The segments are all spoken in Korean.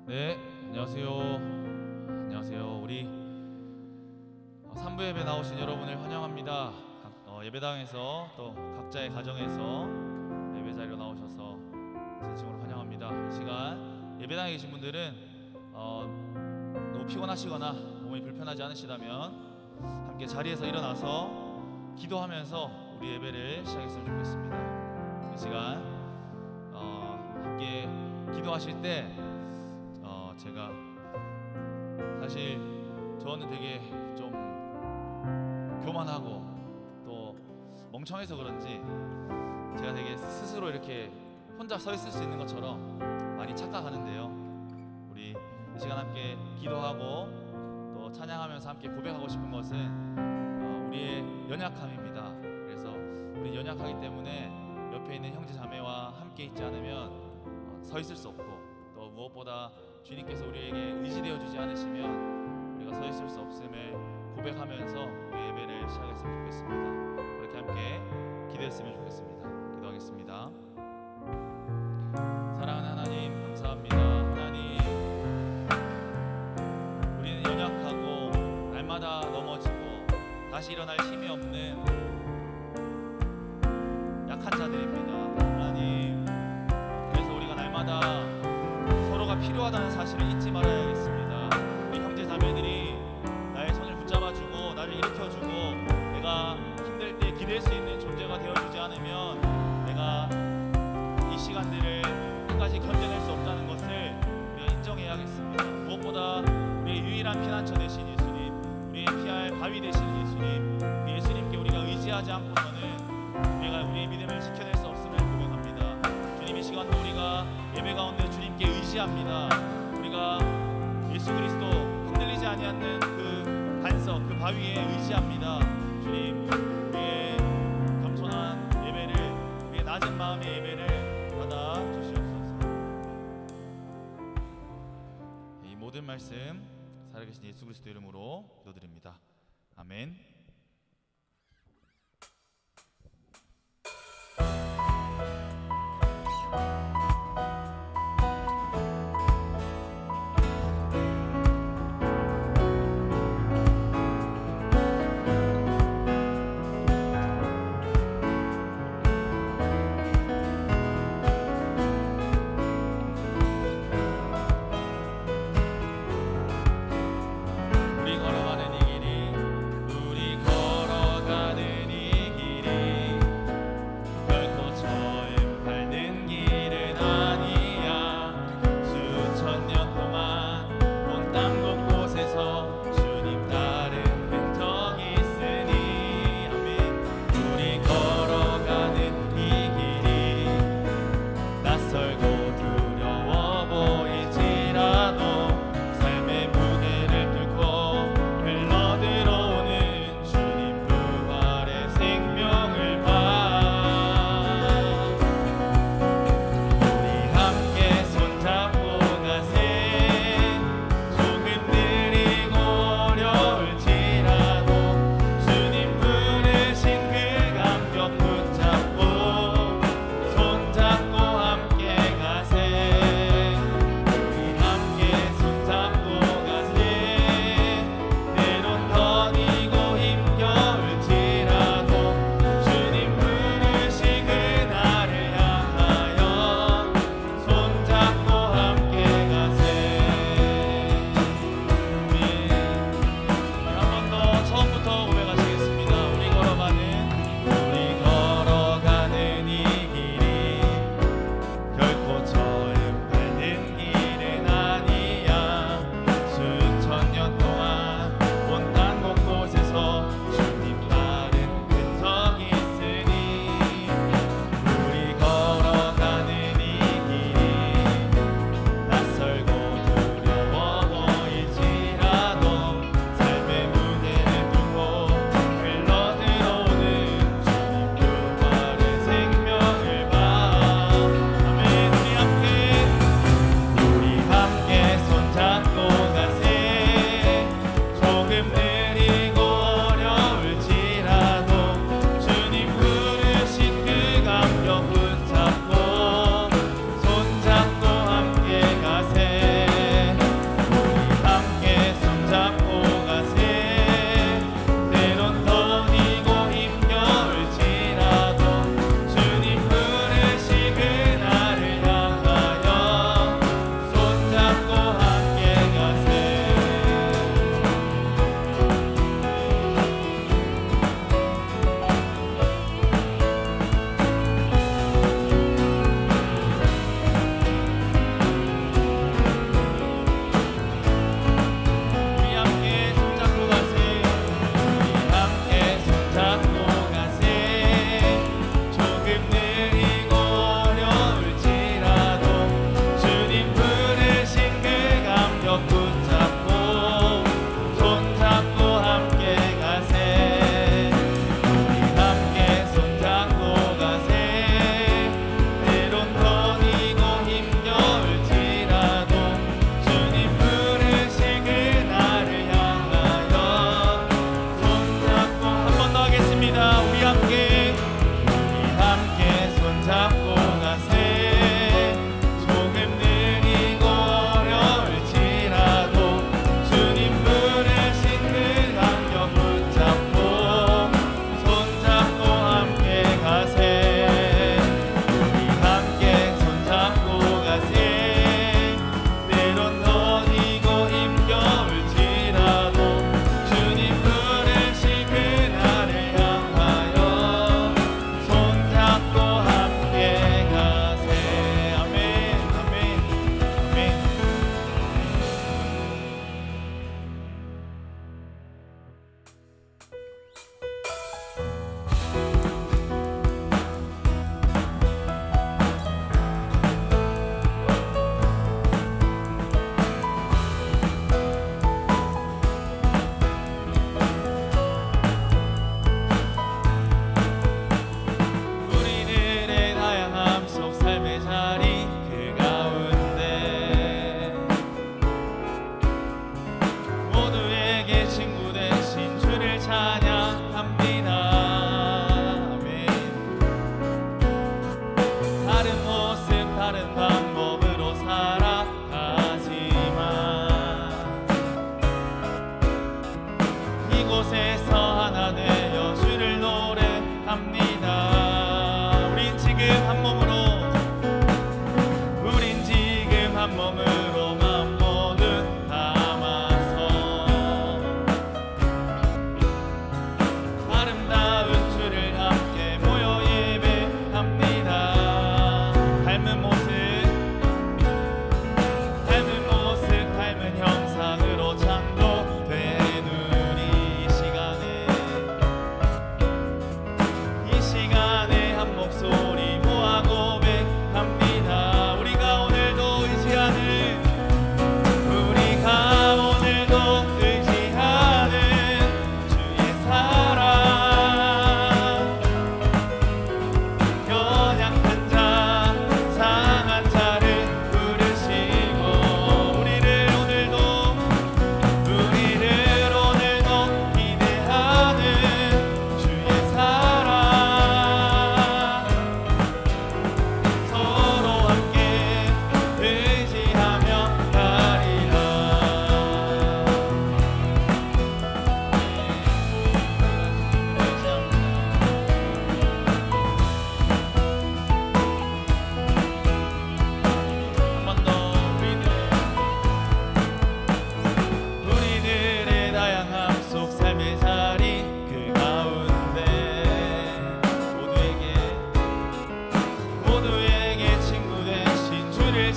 네, 안녕하세요. 안녕하세요. 우리 3부 예배 나오신 여러분을 환영합니다. 예배당에서 또 각자의 가정에서 예배 자리로 나오셔서 진심으로 환영합니다. 이 시간 예배당에 계신 분들은 너무 피곤하시거나 몸이 불편하지 않으시다면 함께 자리에서 일어나서 기도하면서 우리 예배를 시작했으면 좋겠습니다. 이 시간 함께 기도하실 때 제가 사실 저는 되게 좀 교만하고 또 멍청해서 그런지 제가 되게 스스로 이렇게 혼자 서 있을 수 있는 것처럼 많이 착각하는데요. 우리 이 시간 함께 기도하고 또 찬양하면서 함께 고백하고 싶은 것은 우리의 연약함입니다. 그래서 우리 연약하기 때문에 옆에 있는 형제 자매와 함께 있지 않으면 서 있을 수 없고, 또 무엇보다 주님께서 우리에게 의지되어 주지 않으시면 우리가 서 있을 수 없음을 고백하면서 우리 예배를 시작했으면 좋겠습니다. 그렇게 함께 기도했으면 좋겠습니다. 기도하겠습니다. 사랑하는 하나님, 감사합니다. 하나님, 우리는 연약하고 날마다 넘어지고 다시 일어날 힘이 없는 약한 자들입니다. 하나님, 그래서 우리가 날마다 서로가 필요하다는 사실을 잊지 말아야겠습니다. 우리 형제 자매들이 나의 손을 붙잡아주고 나를 일으켜주고 내가 힘들 때 기댈 수 있는 존재가 되어주지 않으면 내가 이 시간들을 끝까지 견뎌낼 수 없다는 것을 우리가 인정해야겠습니다. 무엇보다 우리의 유일한 피난처 되신 예수님, 우리의 피할 바위 되신 예수님, 그 예수님께 우리가 의지하지 않고서는 우리가 우리의 믿음을 지켜낼 수 없음을 고백합니다. 주님, 이 시간도 우리가 예배 가운데 주님께 의지합니다. 우리가 예수 그리스도 흔들리지 아니하는 그 반석, 그 바위에 의지합니다. 주님, 우리의 겸손한 예배를, 우리의 낮은 마음의 예배를 받아 주시옵소서. 이 모든 말씀 살아계신 예수 그리스도 이름으로 기도드립니다. 아멘. 우리 걸어가는 이 길이 우리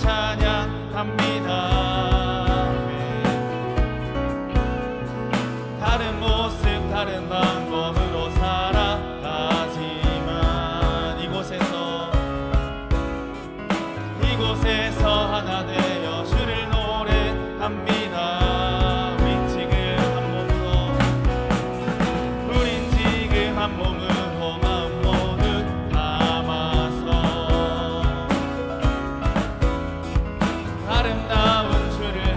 찬양합니다. 다른 모습 다른 방법으로 살아가지만 이곳에서 하나 되어 주를 노래합니다. 우린 지금 한 몸으로 마음 모두 담아서 아름다운 주를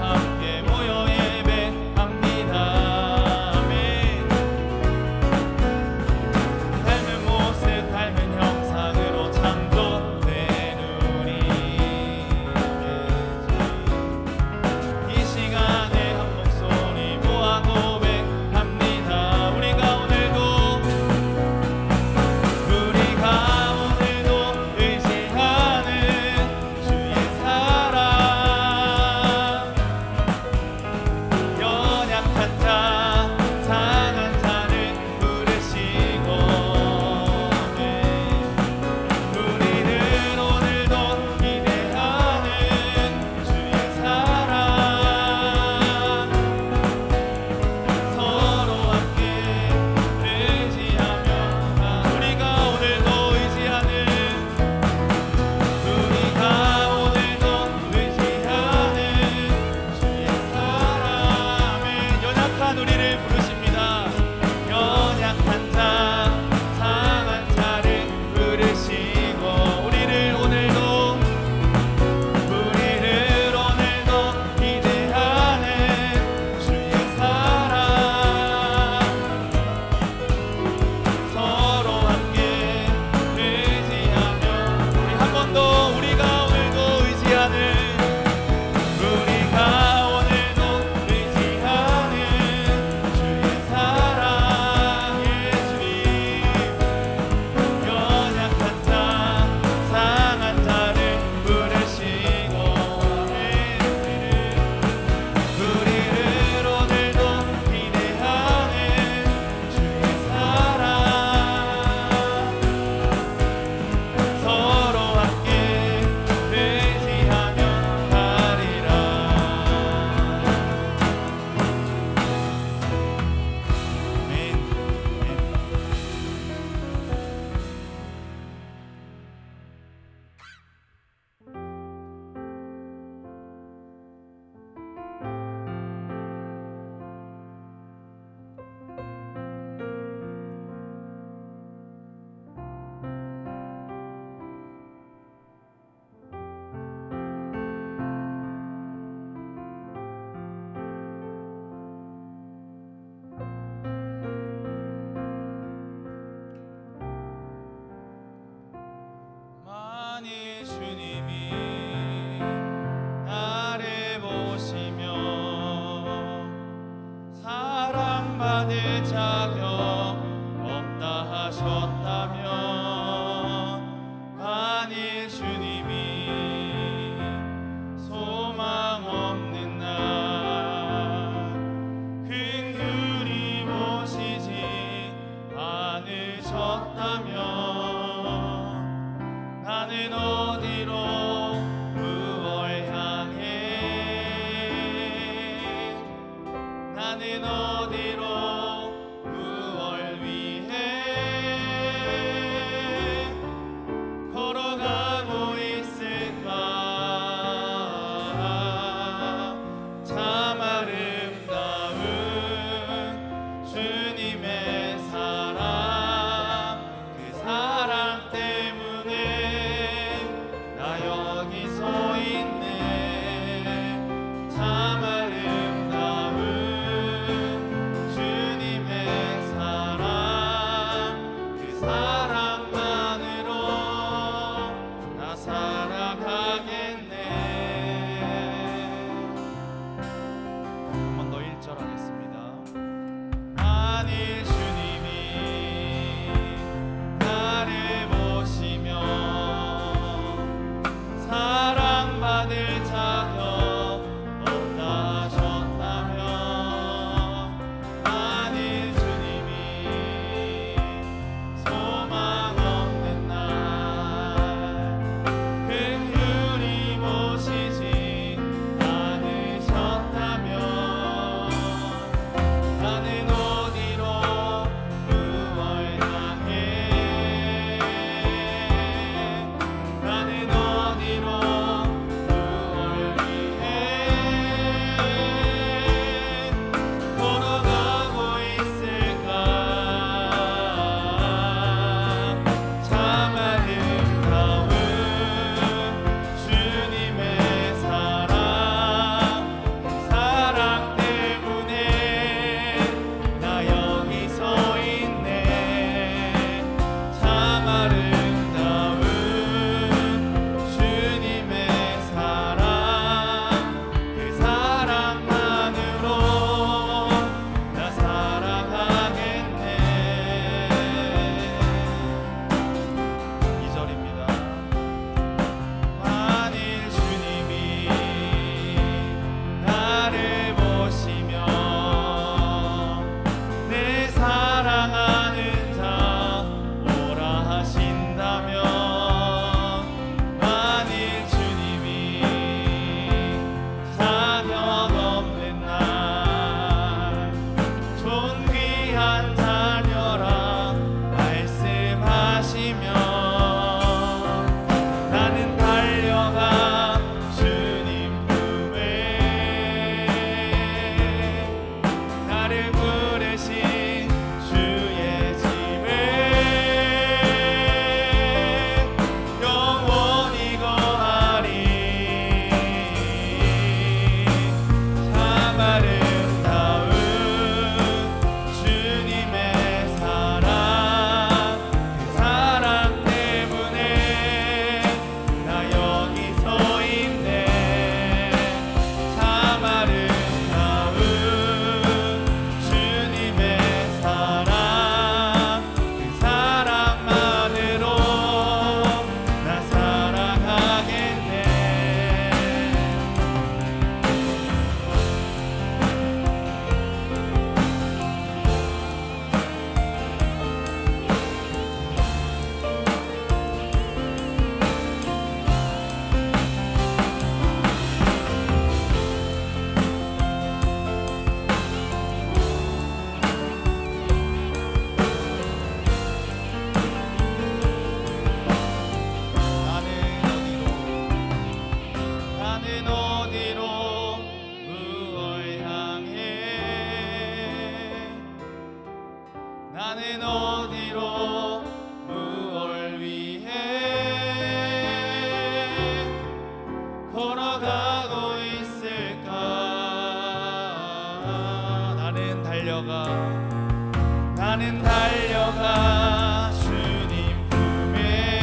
나는 달려가 주님 품에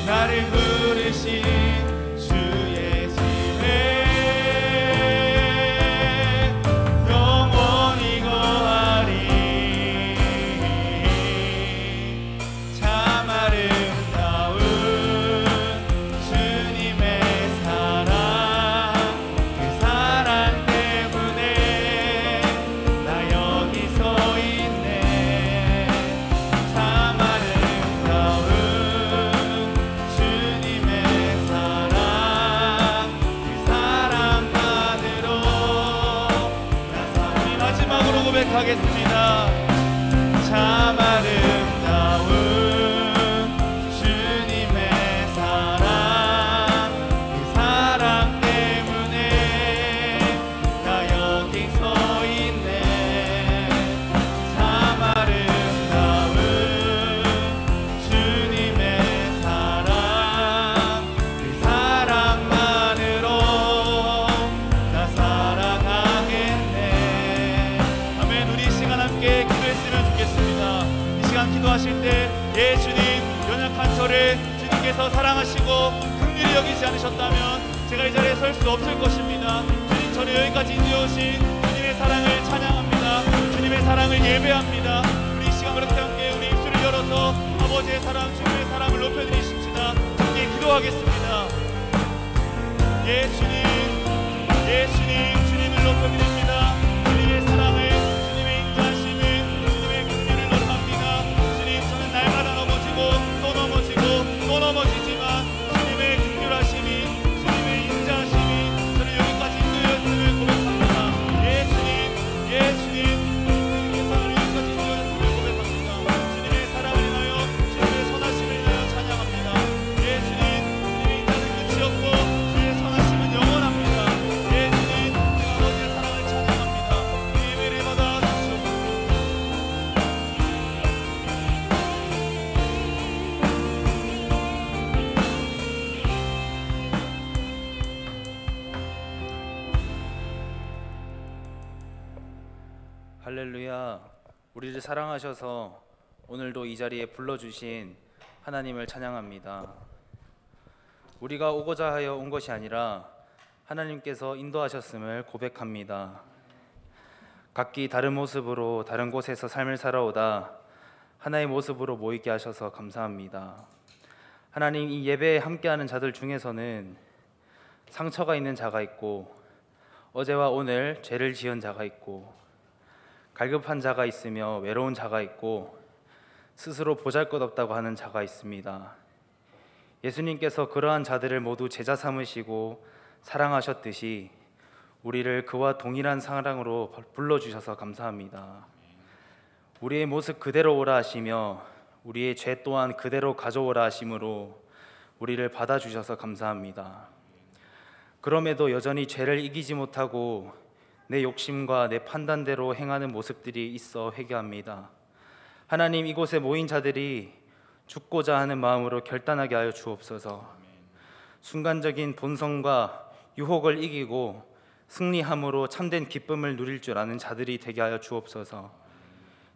나를 부르신 주의 집에 영원히 거하리. 참 아름다운 주님의 사랑, 그 사랑 때문에 나 여기 서 있네. 참 아름다운 주님의 사랑, 그 사랑만으로 우리 마지막으로 고백하겠습니다. 참 아름다운 주님의 사랑, 그 사랑 때문에 나 여기 서 있네. 참 아름다운 주님의 사랑, 그 사랑만으로 나 살아가겠네. 아멘. 우리 이 시간 함께 기도했으면 좋겠습니다. 이 시간 기도하실 때 예 주님, 연약한 저를 주님께서 사랑하시고 긍휼히 여기지 않으셨다면 제가 이 자리에 설 수 없을 것입니다. 주님, 저를 여기까지 인도하신 주님의 사랑을 찬양합니다. 주님의 사랑을 예배합니다. 우리 이 시간 그렇게 함께 우리 입술을 열어서 아버지의 사랑, 주님의 사랑을 높여드리십시다. 함께 기도하겠습니다. 예 주님, 예 주님, 주님을 높여드립니다. 주님의 사랑을, 주님의 인자하심을, 주님의 긍휼을 노래합니다. 주님, 저는 날마다 넘어지고 또 넘어지고 또 넘어지지만 주님의 긍휼하심이, 주님의 인자하심이 저를 여기까지 인도하였음을 고백합니다. 예 주님, 예 주님, 주님의 사랑을 여기까지 인도하였음을 고백합니다. 주님의 사랑을 인하여, 주님의 선하심을 인하여 찬양합니다. 예 주님, 주님의 인자는 끝이 없고 주님의 선하심은 영원합니다. 예 주님, 아버지의 사랑을 찬양합니다. 예배를 받아 주시옵소서. 할렐루야. 우리를 사랑하셔서 오늘도 이 자리에 불러주신 하나님을 찬양합니다. 우리가 오고자 하여 온 것이 아니라 하나님께서 인도하셨음을 고백합니다. 각기 다른 모습으로 다른 곳에서 삶을 살아오다 하나의 모습으로 모이게 하셔서 감사합니다. 하나님, 이 예배에 함께하는 자들 중에서는 상처가 있는 자가 있고, 어제와 오늘 죄를 지은 자가 있고, 갈급한 자가 있으며 외로운 자가 있고, 스스로 보잘것없다고 하는 자가 있습니다. 예수님께서 그러한 자들을 모두 제자 삼으시고 사랑하셨듯이 우리를 그와 동일한 사랑으로 불러주셔서 감사합니다. 우리의 모습 그대로 오라 하시며 우리의 죄 또한 그대로 가져오라 하심으로 우리를 받아주셔서 감사합니다. 그럼에도 여전히 죄를 이기지 못하고 내 욕심과 내 판단대로 행하는 모습들이 있어 회개합니다. 하나님, 이곳에 모인 자들이 죽고자 하는 마음으로 결단하게 하여 주옵소서. 순간적인 본성과 유혹을 이기고 승리함으로 참된 기쁨을 누릴 줄 아는 자들이 되게 하여 주옵소서.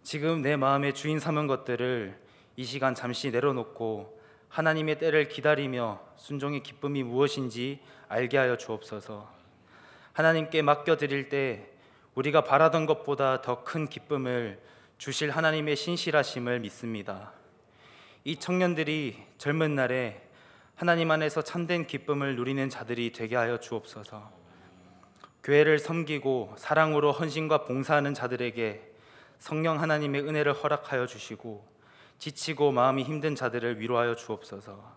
지금 내 마음의 주인 삼은 것들을 이 시간 잠시 내려놓고 하나님의 때를 기다리며 순종의 기쁨이 무엇인지 알게 하여 주옵소서. 하나님께 맡겨드릴 때 우리가 바라던 것보다 더 큰 기쁨을 주실 하나님의 신실하심을 믿습니다. 이 청년들이 젊은 날에 하나님 안에서 참된 기쁨을 누리는 자들이 되게 하여 주옵소서. 교회를 섬기고 사랑으로 헌신과 봉사하는 자들에게 성령 하나님의 은혜를 허락하여 주시고 지치고 마음이 힘든 자들을 위로하여 주옵소서.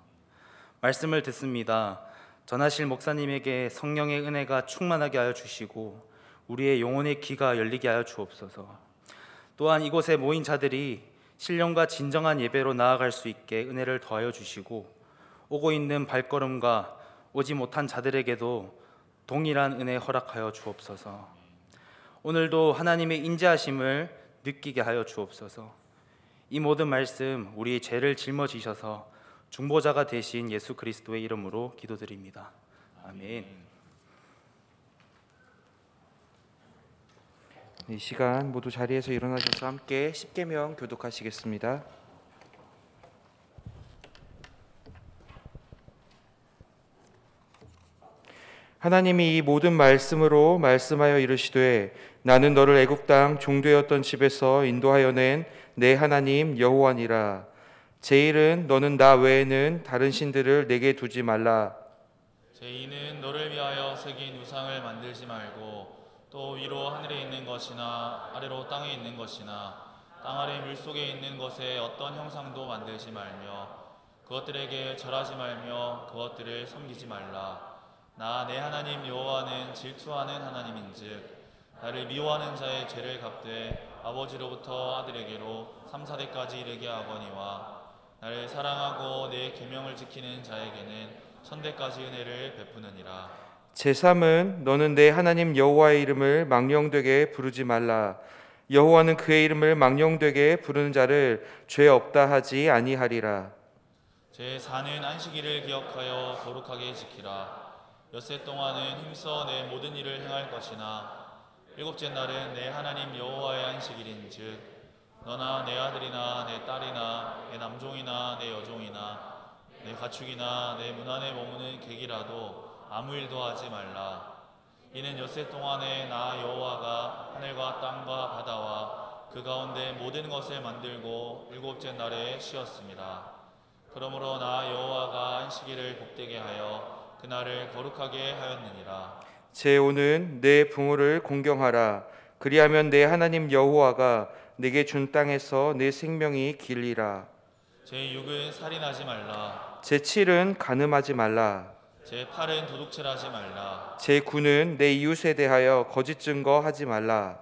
말씀을 듣습니다. 전하실 목사님에게 성령의 은혜가 충만하게 하여 주시고 우리의 영혼의 귀가 열리게 하여 주옵소서. 또한 이곳에 모인 자들이 신령과 진정한 예배로 나아갈 수 있게 은혜를 더하여 주시고 오고 있는 발걸음과 오지 못한 자들에게도 동일한 은혜 허락하여 주옵소서. 오늘도 하나님의 인자하심을 느끼게 하여 주옵소서. 이 모든 말씀 우리의 죄를 짊어지셔서 중보자가 되신 예수 그리스도의 이름으로 기도드립니다. 아멘. 이 시간 모두 자리에서 일어나셔서 함께 십계명 교독하시겠습니다. 하나님이 이 모든 말씀으로 말씀하여 이르시되 나는 너를 애굽 땅 종되었던 집에서 인도하여 낸 내 하나님 여호와니라. 제1은 너는 나 외에는 다른 신들을 내게 두지 말라. 제2는 너를 위하여 새긴 우상을 만들지 말고 또 위로 하늘에 있는 것이나 아래로 땅에 있는 것이나 땅 아래 물속에 있는 것에 어떤 형상도 만들지 말며 그것들에게 절하지 말며 그것들을 섬기지 말라. 나 내 하나님 여호와는 질투하는 하나님인즉 나를 미워하는 자의 죄를 갚되 아버지로부터 아들에게로 3, 4대까지 이르게 하거니와 나를 사랑하고 내 계명을 지키는 자에게는 1000대까지 은혜를 베푸느니라. 제3은 너는 내 하나님 여호와의 이름을 망령되게 부르지 말라. 여호와는 그의 이름을 망령되게 부르는 자를 죄 없다 하지 아니하리라. 제4는 안식일을 기억하여 거룩하게 지키라. 엿새 동안은 힘써 내 모든 일을 행할 것이나 일곱째 날은 내 하나님 여호와의 안식일인즉 너나 내 아들이나 내 딸이나 내 남종이나 내 여종이나 내 가축이나 내 문 안에 머무는 객이라도 아무 일도 하지 말라. 이는 엿새 동안에 나 여호와가 하늘과 땅과 바다와 그 가운데 모든 것을 만들고 일곱째 날에 쉬었습니다. 그러므로 나 여호와가 안식일을 복되게 하여 그날을 거룩하게 하였느니라. 제5는 내 부모를 공경하라. 그리하면 내 하나님 여호와가 내게 준 땅에서 내 생명이 길리라. 제6은 살인하지 말라. 제7은 간음하지 말라. 제8은 도둑질하지 말라. 제9는 내 이웃에 대하여 거짓 증거하지 말라.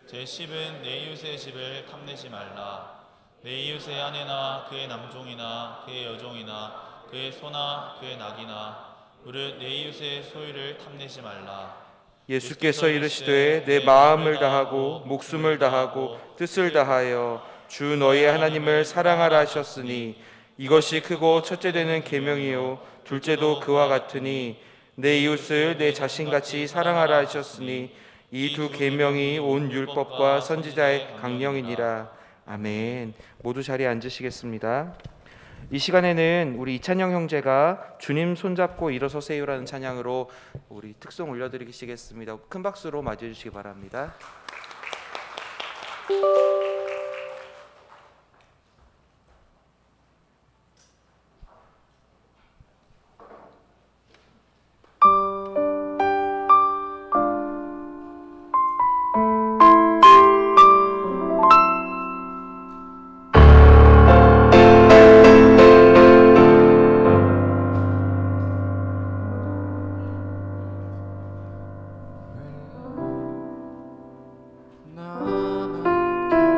제10은 내 이웃의 집을 탐내지 말라. 내 이웃의 아내나 그의 남종이나 그의 여종이나 그의 소나 그의 낙이나 무릇 내 이웃의 소유를 탐내지 말라. 예수께서 이르시되 내 마음을 다하고 목숨을 다하고 뜻을 다하여 주 너희 하나님을 사랑하라 하셨으니 이것이 크고 첫째 되는 계명이요 둘째도 그와 같으니 내 이웃을 내 자신같이 사랑하라 하셨으니 이 두 계명이 온 율법과 선지자의 강령이니라. 아멘. 모두 자리에 앉으시겠습니다. 이 시간에는 우리 이찬영 형제가 주님 손잡고 일어서세요라는 찬양으로 우리 특송 올려드리시겠습니다. 큰 박수로 맞이해 주시기 바랍니다. 나만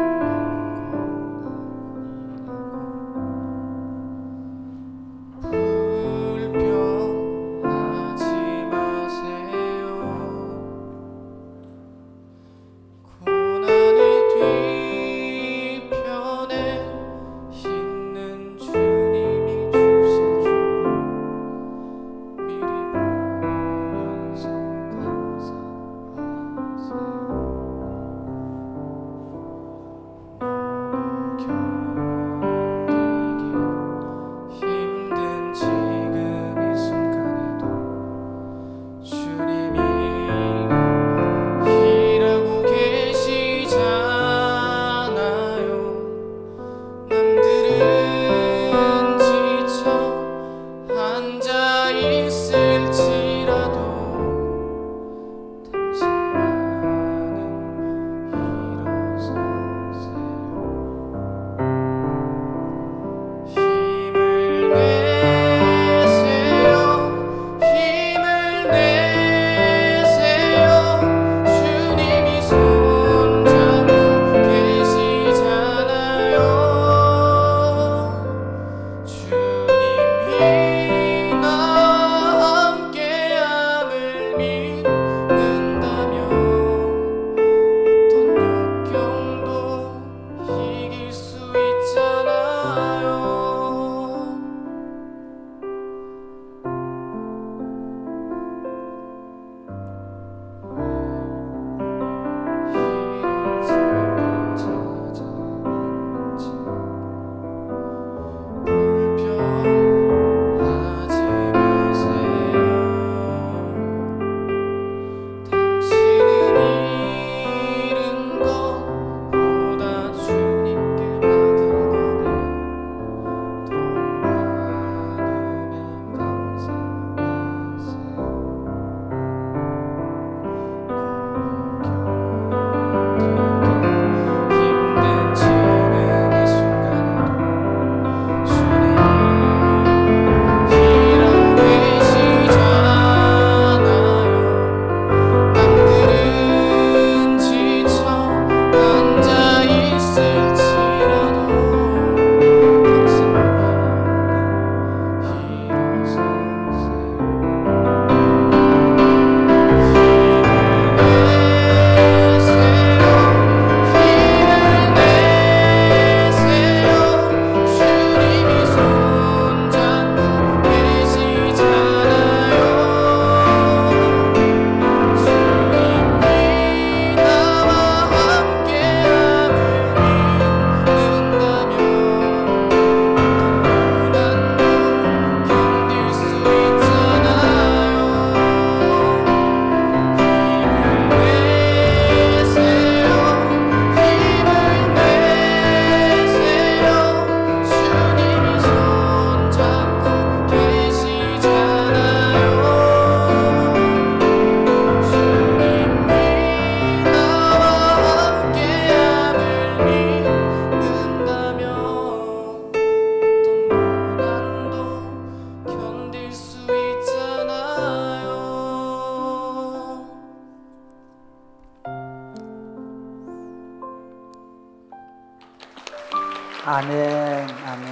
아멘, 아멘.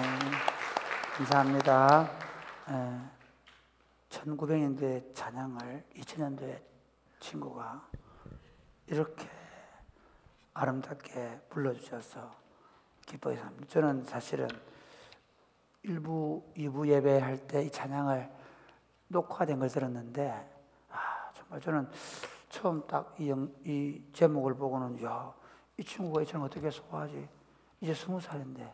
감사합니다. 1900년대 찬양을 2000년도에 친구가 이렇게 아름답게 불러주셔서 기뻐해서 합니다. 저는 사실은 1부, 2부 예배할 때 이 찬양을 녹화된 걸 들었는데 정말 저는 처음 딱 이 제목을 보고는 야, 이 친구가 이 찬양 어떻게 소화하지? 이제 20살인데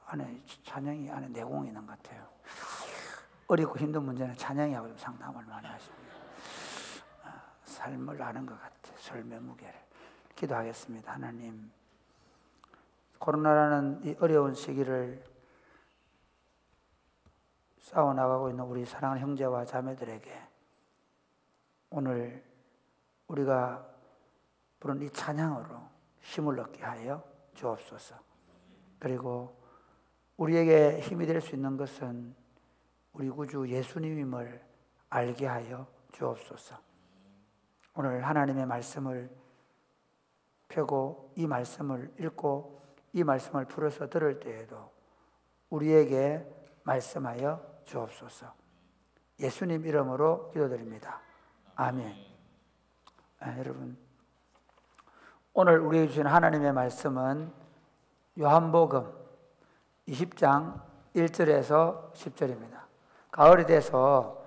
안에 찬양이 안에 내공이 있는 것 같아요. 어렵고 힘든 문제는 찬양이하고 좀 상담을 많이 하십니다. 삶을 아는 것 같아요. 설매 무게를. 기도하겠습니다. 하나님, 코로나라는 이 어려운 시기를 싸워나가고 있는 우리 사랑하는 형제와 자매들에게 오늘 우리가 부른 이 찬양으로 힘을 얻게 하여 주옵소서. 그리고 우리에게 힘이 될 수 있는 것은 우리 구주 예수님임을 알게 하여 주옵소서. 오늘 하나님의 말씀을 펴고 이 말씀을 읽고 이 말씀을 풀어서 들을 때에도 우리에게 말씀하여 주옵소서. 예수님 이름으로 기도드립니다. 아멘. 여러분, 오늘 우리에게 주신 하나님의 말씀은 요한복음 20장 1절에서 10절입니다. 가을이 돼서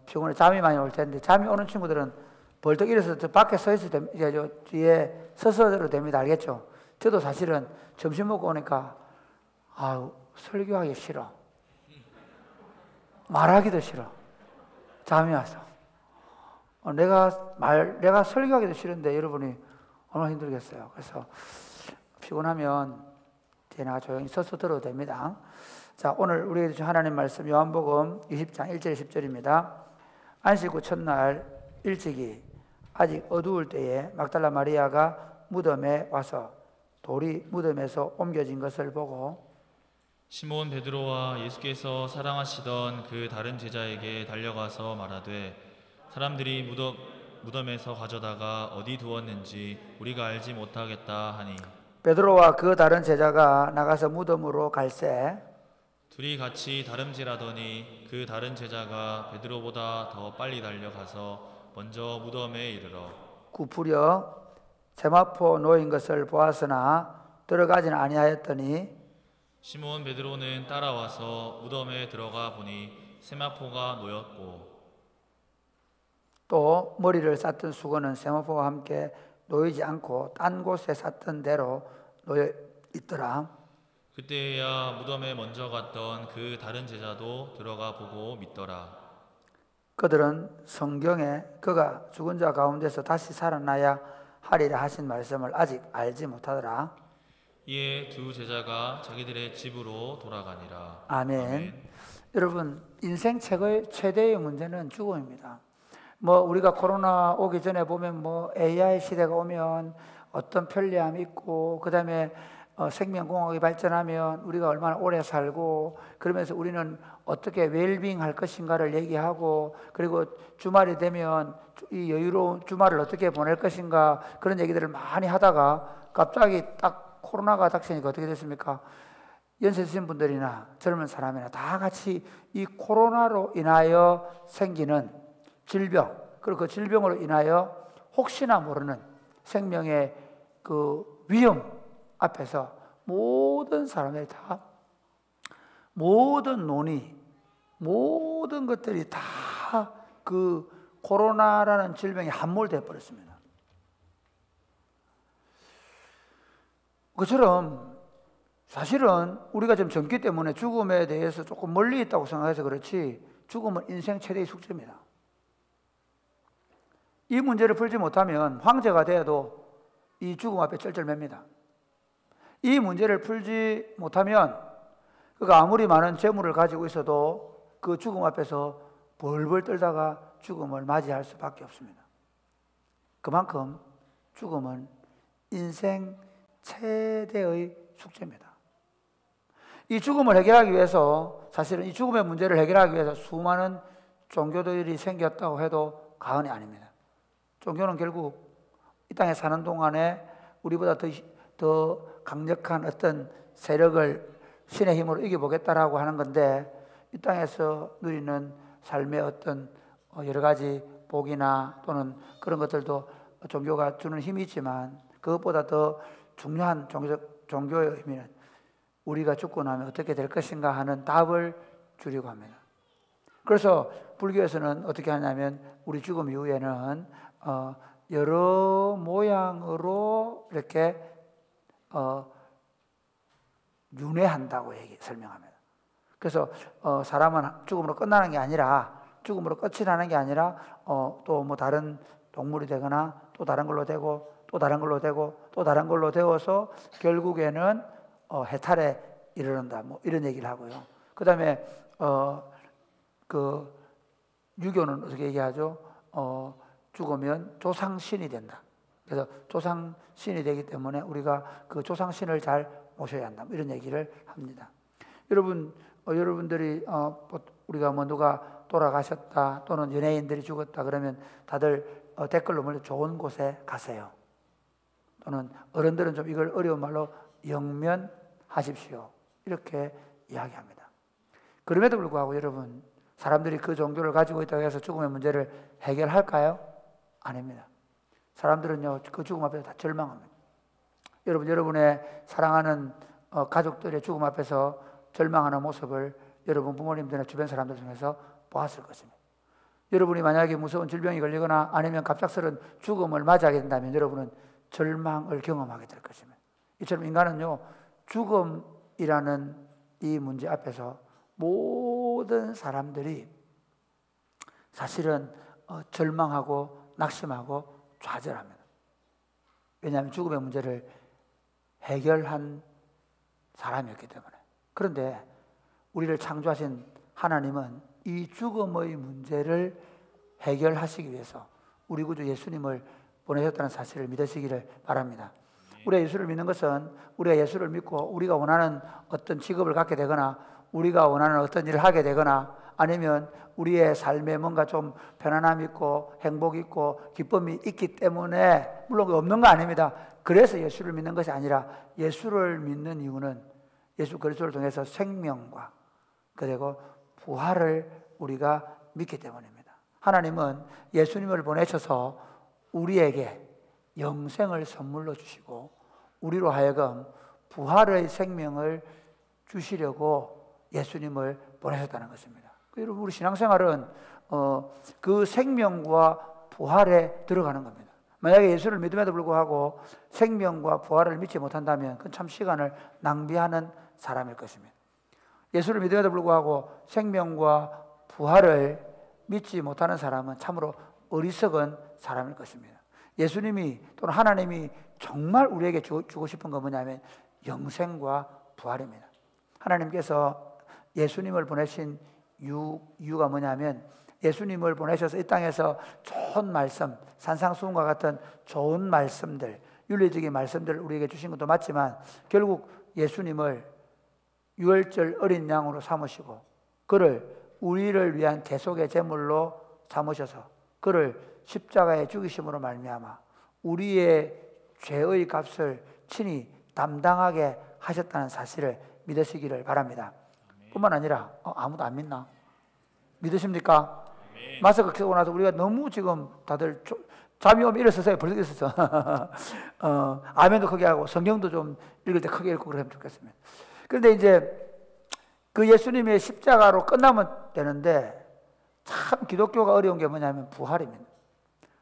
피곤해 잠이 많이 올 텐데 잠이 오는 친구들은 벌떡 일어서 저 밖에 서 있어도 됩니다. 저 뒤에 서서도 됩니다. 알겠죠? 저도 사실은 점심 먹고 오니까 설교하기 싫어. 말하기도 싫어. 잠이 와서. 내가 설교하기도 싫은데 여러분이 얼마나 힘들겠어요. 그래서 피곤하면 뒤에 나가 조용히 서서 들어도 됩니다. 자, 오늘 우리에게 주신 하나님 말씀 요한복음 20장 1절 10절입니다. 안식 후 첫날 일찍이 아직 어두울 때에 막달라 마리아가 무덤에 와서 돌이 무덤에서 옮겨진 것을 보고 시몬 베드로와 예수께서 사랑하시던 그 다른 제자에게 달려가서 말하되 사람들이 무덤에서 가져다가 어디 두었는지 우리가 알지 못하겠다 하니 베드로와 그 다른 제자가 나가서 무덤으로 갈새 둘이 같이 다름질하더니 그 다른 제자가 베드로보다 더 빨리 달려가서 먼저 무덤에 이르러 굽으려 세마포 놓인 것을 보았으나 들어가지는 아니하였더니 시몬 베드로는 따라와서 무덤에 들어가 보니 세마포가 놓였고 또 머리를 쌌던 수건은 세마포와 함께 놓이지 않고 딴 곳에 쌌던 대로 놓여 있더라. 그때야 무덤에 먼저 갔던 그 다른 제자도 들어가 보고 믿더라. 그들은 성경에 그가 죽은 자 가운데서 다시 살아나야 하리라 하신 말씀을 아직 알지 못하더라. 이에 두 제자가 자기들의 집으로 돌아가니라. 아멘. 여러분, 인생 최대의 문제는 죽음입니다. 우리가 코로나 오기 전에 보면 AI 시대가 오면 어떤 편리함이 있고 그다음에 생명공학이 발전하면 우리가 얼마나 오래 살고 그러면서 우리는 어떻게 웰빙 할 것인가를 얘기하고 그리고 주말이 되면 이 여유로운 주말을 어떻게 보낼 것인가 그런 얘기들을 많이 하다가 갑자기 딱 코로나가 닥치니까 어떻게 됐습니까? 연세 드신 분들이나 젊은 사람이나 다 같이 이 코로나로 인하여 생기는 질병 그리고 그 질병으로 인하여 혹시나 모르는 생명의 그 위험 앞에서 모든 사람들이 다 모든 논의 모든 것들이 다 그 코로나라는 질병에 함몰되어 버렸습니다. 그처럼 사실은 우리가 지금 젊기 때문에 죽음에 대해서 조금 멀리 있다고 생각해서 그렇지 죽음은 인생 최대의 숙제입니다. 이 문제를 풀지 못하면 황제가 되어도 이 죽음 앞에 쩔쩔맵니다. 이 문제를 풀지 못하면 그가 아무리 많은 재물을 가지고 있어도 그 죽음 앞에서 벌벌 떨다가 죽음을 맞이할 수밖에 없습니다. 그만큼 죽음은 인생 최대의 숙제입니다. 이 죽음을 해결하기 위해서 사실은 이 죽음의 문제를 해결하기 위해서 수많은 종교들이 생겼다고 해도 과언이 아닙니다. 종교는 결국 이 땅에 사는 동안에 우리보다 더 강력한 어떤 세력을 신의 힘으로 이겨보겠다라고 하는 건데, 이 땅에서 누리는 삶의 어떤 여러 가지 복이나 또는 그런 것들도 종교가 주는 힘이 있지만, 그것보다 더 중요한 종교의 의미는 우리가 죽고 나면 어떻게 될 것인가 하는 답을 주려고 합니다. 그래서 불교에서는 어떻게 하냐면 우리 죽음 이후에는 여러 모양으로 이렇게 윤회한다고 설명합니다. 그래서 사람은 죽음으로 끝나는 게 아니라, 죽음으로 끝이 나는 게 아니라 또 뭐 다른 동물이 되거나 또 다른 걸로 되고 또 다른 걸로 되고 또 다른 걸로 되어서 결국에는 해탈에 이르른다, 뭐 이런 얘기를 하고요. 그다음에 그 유교는 어떻게 얘기하죠? 죽으면 조상신이 된다. 그래서 조상신이 되기 때문에 우리가 그 조상신을 잘 모셔야 한다, 이런 얘기를 합니다. 여러분들이 우리가 뭐 누가 돌아가셨다 또는 연예인들이 죽었다 그러면 다들 댓글로 몰려 좋은 곳에 가세요. 또는 어른들은 좀 이걸 어려운 말로 영면하십시오, 이렇게 이야기합니다. 그럼에도 불구하고 여러분, 사람들이 그 종교를 가지고 있다고 해서 죽음의 문제를 해결할까요? 아닙니다. 사람들은요, 그 죽음 앞에서 다 절망합니다. 여러분의 사랑하는 가족들의 죽음 앞에서 절망하는 모습을 여러분 부모님들이나 주변 사람들 중에서 보았을 것입니다. 여러분이 만약에 무서운 질병이 걸리거나 아니면 갑작스런 죽음을 맞이하게 된다면 여러분은 절망을 경험하게 될 것입니다. 이처럼 인간은요, 죽음이라는 이 문제 앞에서 모든 사람들이 사실은 절망하고 낙심하고 좌절합니다. 왜냐하면 죽음의 문제를 해결한 사람이었기 때문에. 그런데 우리를 창조하신 하나님은 이 죽음의 문제를 해결하시기 위해서 우리 구주 예수님을 보내셨다는 사실을 믿으시기를 바랍니다. 우리가 예수를 믿는 것은 우리가 예수를 믿고 우리가 원하는 어떤 직업을 갖게 되거나 우리가 원하는 어떤 일을 하게 되거나 아니면 우리의 삶에 뭔가 좀 편안함이 있고 행복이 있고 기쁨이 있기 때문에, 물론 없는 거 아닙니다. 그래서 예수를 믿는 것이 아니라 예수를 믿는 이유는 예수 그리스도를 통해서 생명과 그리고 부활을 우리가 믿기 때문입니다. 하나님은 예수님을 보내셔서 우리에게 영생을 선물로 주시고 우리로 하여금 부활의 생명을 주시려고 예수님을 보내셨다는 것입니다. 여러분, 우리 신앙생활은 그 생명과 부활에 들어가는 겁니다. 만약에 예수를 믿음에도 불구하고 생명과 부활을 믿지 못한다면 그건 참 시간을 낭비하는 사람일 것입니다. 예수를 믿음에도 불구하고 생명과 부활을 믿지 못하는 사람은 참으로 어리석은 사람일 것입니다. 예수님이 또는 하나님이 정말 우리에게 주고 싶은 건 뭐냐면 영생과 부활입니다. 하나님께서 예수님을 보내신 이유가 뭐냐면 예수님을 보내셔서 이 땅에서 좋은 말씀, 산상수훈과 같은 좋은 말씀들, 윤리적인 말씀들을 우리에게 주신 것도 맞지만 결국 예수님을 유월절 어린 양으로 삼으시고 그를 우리를 위한 대속의 제물로 삼으셔서 그를 십자가에 죽이심으로 말미암아 우리의 죄의 값을 친히 담당하게 하셨다는 사실을 믿으시기를 바랍니다. 뿐만 아니라 아무도 안 믿나? 믿으십니까? 마스크 켜고 나서 우리가 너무 지금 다들 잠이 오면 일어서세요. 벌써 일어섰어. 아멘도 크게 하고 성경도 좀 읽을 때 크게 읽고 그러면 좋겠습니다. 그런데 이제 그 예수님의 십자가로 끝나면 되는데 참 기독교가 어려운 게 뭐냐면 부활입니다.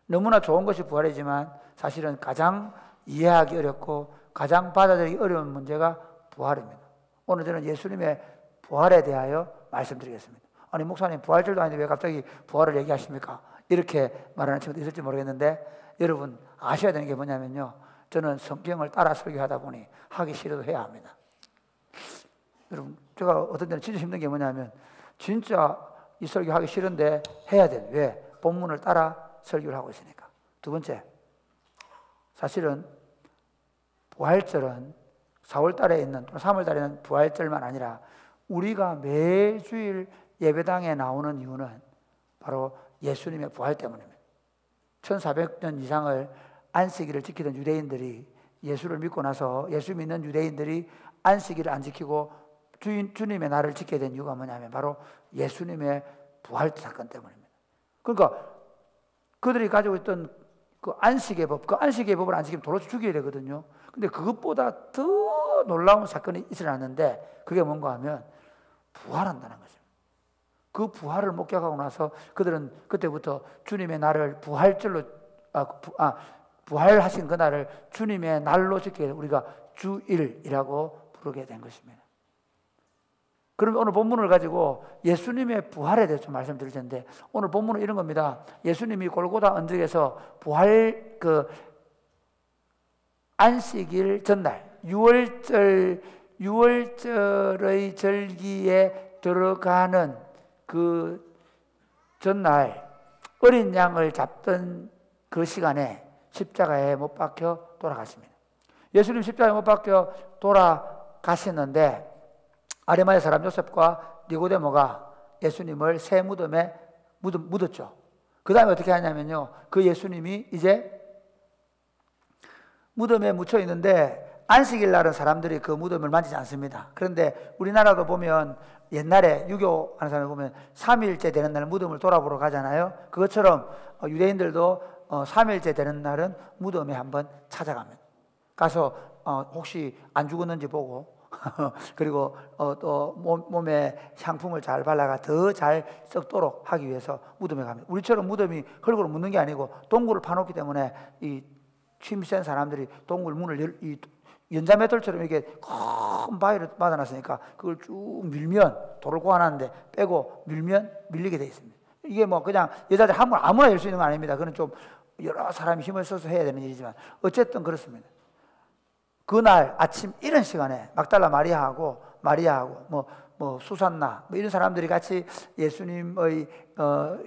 너무나 좋은 것이 부활이지만 사실은 가장 이해하기 어렵고 가장 받아들이기 어려운 문제가 부활입니다. 오늘 저는 예수님의 부활에 대하여 말씀드리겠습니다. 아니 목사님 부활절도 아닌데 왜 갑자기 부활을 얘기하십니까? 이렇게 말하는 친구도 있을지 모르겠는데 여러분 아셔야 되는 게 뭐냐면요, 저는 성경을 따라 설교하다 보니 하기 싫어도 해야 합니다. 여러분 제가 어떤 때는 진짜 힘든 게 뭐냐면 진짜 이 설교하기 싫은데 해야 돼. 왜? 본문을 따라 설교를 하고 있으니까. 두 번째, 사실은 부활절은 4월 달에 있는 또는 3월 달에 있는 부활절만 아니라 우리가 매주일 예배당에 나오는 이유는 바로 예수님의 부활 때문입니다. 1400년 이상을 안식일을 지키던 유대인들이 예수를 믿고 나서 예수 믿는 유대인들이 안식일을 안 지키고 주님의 날을 지켜야 된 이유가 뭐냐면 바로 예수님의 부활 사건 때문입니다. 그러니까 그들이 가지고 있던 그 안식의 법, 그 안식의 법을 안 지키면 도로 죽여야 되거든요. 근데 그것보다 더 놀라운 사건이 일어났는데 그게 뭔가 하면 부활한다는 거죠. 그 부활을 목격하고 나서 그들은 그때부터 주님의 날을 부활절로 부활하신 그 날을 주님의 날로 지키게 우리가 주일이라고 부르게 된 것입니다. 그럼 오늘 본문을 가지고 예수님의 부활에 대해서 좀 말씀드릴 텐데 오늘 본문은 이런 겁니다. 예수님이 골고다 언덕에서 부활 안식일 전날 6월절의 절기에 들어가는 그 전날 어린 양을 잡던 그 시간에 십자가에 못 박혀 돌아가십니다. 예수님 십자가에 못 박혀 돌아가시는데 아리마의 사람 요셉과 니고데모가 예수님을 새 무덤에 묻었죠. 그 다음에 어떻게 하냐면요, 그 예수님이 이제 무덤에 묻혀 있는데 안식일 날은 사람들이 그 무덤을 만지지 않습니다. 그런데 우리나라도 보면 옛날에 유교하는 사람을 보면 3일째 되는 날 무덤을 돌아보러 가잖아요. 그것처럼 유대인들도 3일째 되는 날은 무덤에 한번 찾아갑니다. 가서 혹시 안 죽었는지 보고 그리고 또 몸에 향품을 잘 발라가 더 잘 썩도록 하기 위해서 무덤에 갑니다. 우리처럼 무덤이 흙으로 묻는 게 아니고 동굴을 파놓기 때문에 이 취미센 사람들이 동굴 문을 연자맷돌처럼 이렇게 큰 바위를 받아놨으니까 그걸 쭉 밀면 돌을 고아놨는데 빼고 밀면 밀리게 돼 있습니다. 이게 뭐 그냥 여자들 아무나 열 수 있는 거 아닙니다. 그건 좀 여러 사람이 힘을 써서 해야 되는 일이지만 어쨌든 그렇습니다. 그날 아침 이런 시간에 막달라 마리아하고 뭐 수산나 뭐 이런 사람들이 같이 예수님의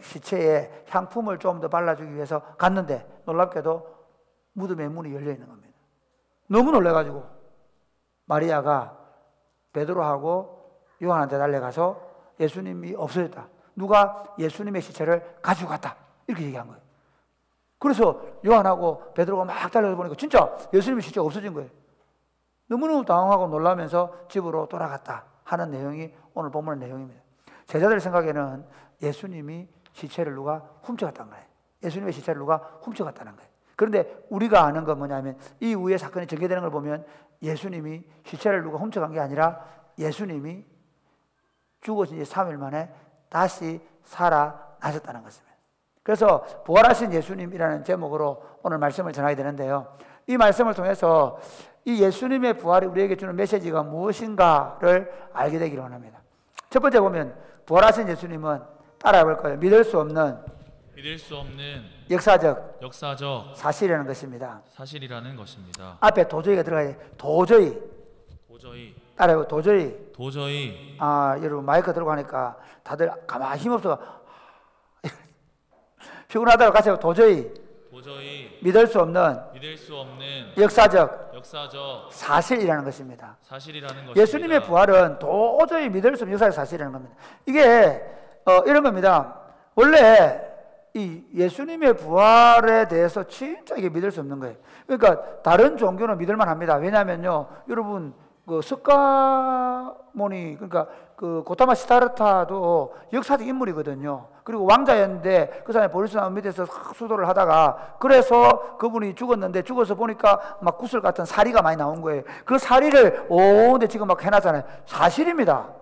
시체에 향품을 좀 더 발라주기 위해서 갔는데 놀랍게도 무덤의 문이 열려 있는 겁니다. 너무 놀래가지고 마리아가 베드로하고 요한한테 달려가서 예수님이 없어졌다. 누가 예수님의 시체를 가지고 갔다. 이렇게 얘기한 거예요. 그래서 요한하고 베드로가 막 달려서 보니까 진짜 예수님의 시체가 없어진 거예요. 너무너무 당황하고 놀라면서 집으로 돌아갔다 하는 내용이 오늘 본문의 내용입니다. 제자들 생각에는 예수님이 시체를 누가 훔쳐갔다는 거예요. 예수님의 시체를 누가 훔쳐갔다는 거예요. 그런데 우리가 아는 건 뭐냐면 이 후에 사건이 전개되는 걸 보면 예수님이 시체를 누가 훔쳐간 게 아니라 예수님이 죽어진 3일 만에 다시 살아나셨다는 것입니다. 그래서 부활하신 예수님이라는 제목으로 오늘 말씀을 전하게 되는데요. 이 말씀을 통해서 이 예수님의 부활이 우리에게 주는 메시지가 무엇인가를 알게 되기를 원합니다. 첫 번째 보면 부활하신 예수님은 따라해 볼 거예요. 믿을 수 없는 역사적 사실이라는 것입니다. 사실이라는 것입니다. 앞에 도저히가 들어가야 돼요. 도저히 따라해 볼 도저히. 여러분 마이크 들고 하니까 다들 가만히 힘없어 피곤하다고 같이 해요. 도저히 믿을 수 없는 역사적 사실이라는 것입니다. 예수님의 부활은 도저히 믿을 수 없는 역사적 사실이라는 겁니다. 이게 이런 겁니다. 원래 이 예수님의 부활에 대해서 진짜 이게 믿을 수 없는 거예요. 그러니까 다른 종교는 믿을만 합니다. 왜냐하면요, 여러분 그 석가모니 그러니까 그 고타마 시타르타도 역사적 인물이거든요. 그리고 왕자였는데 그 사람이 보리스나무 밑에서 수도를 하다가 그래서 그분이 죽었는데 죽어서 보니까 막 구슬 같은 사리가 많이 나온 거예요. 그 사리를 온데 지금 막 해놨잖아요. 사실입니다.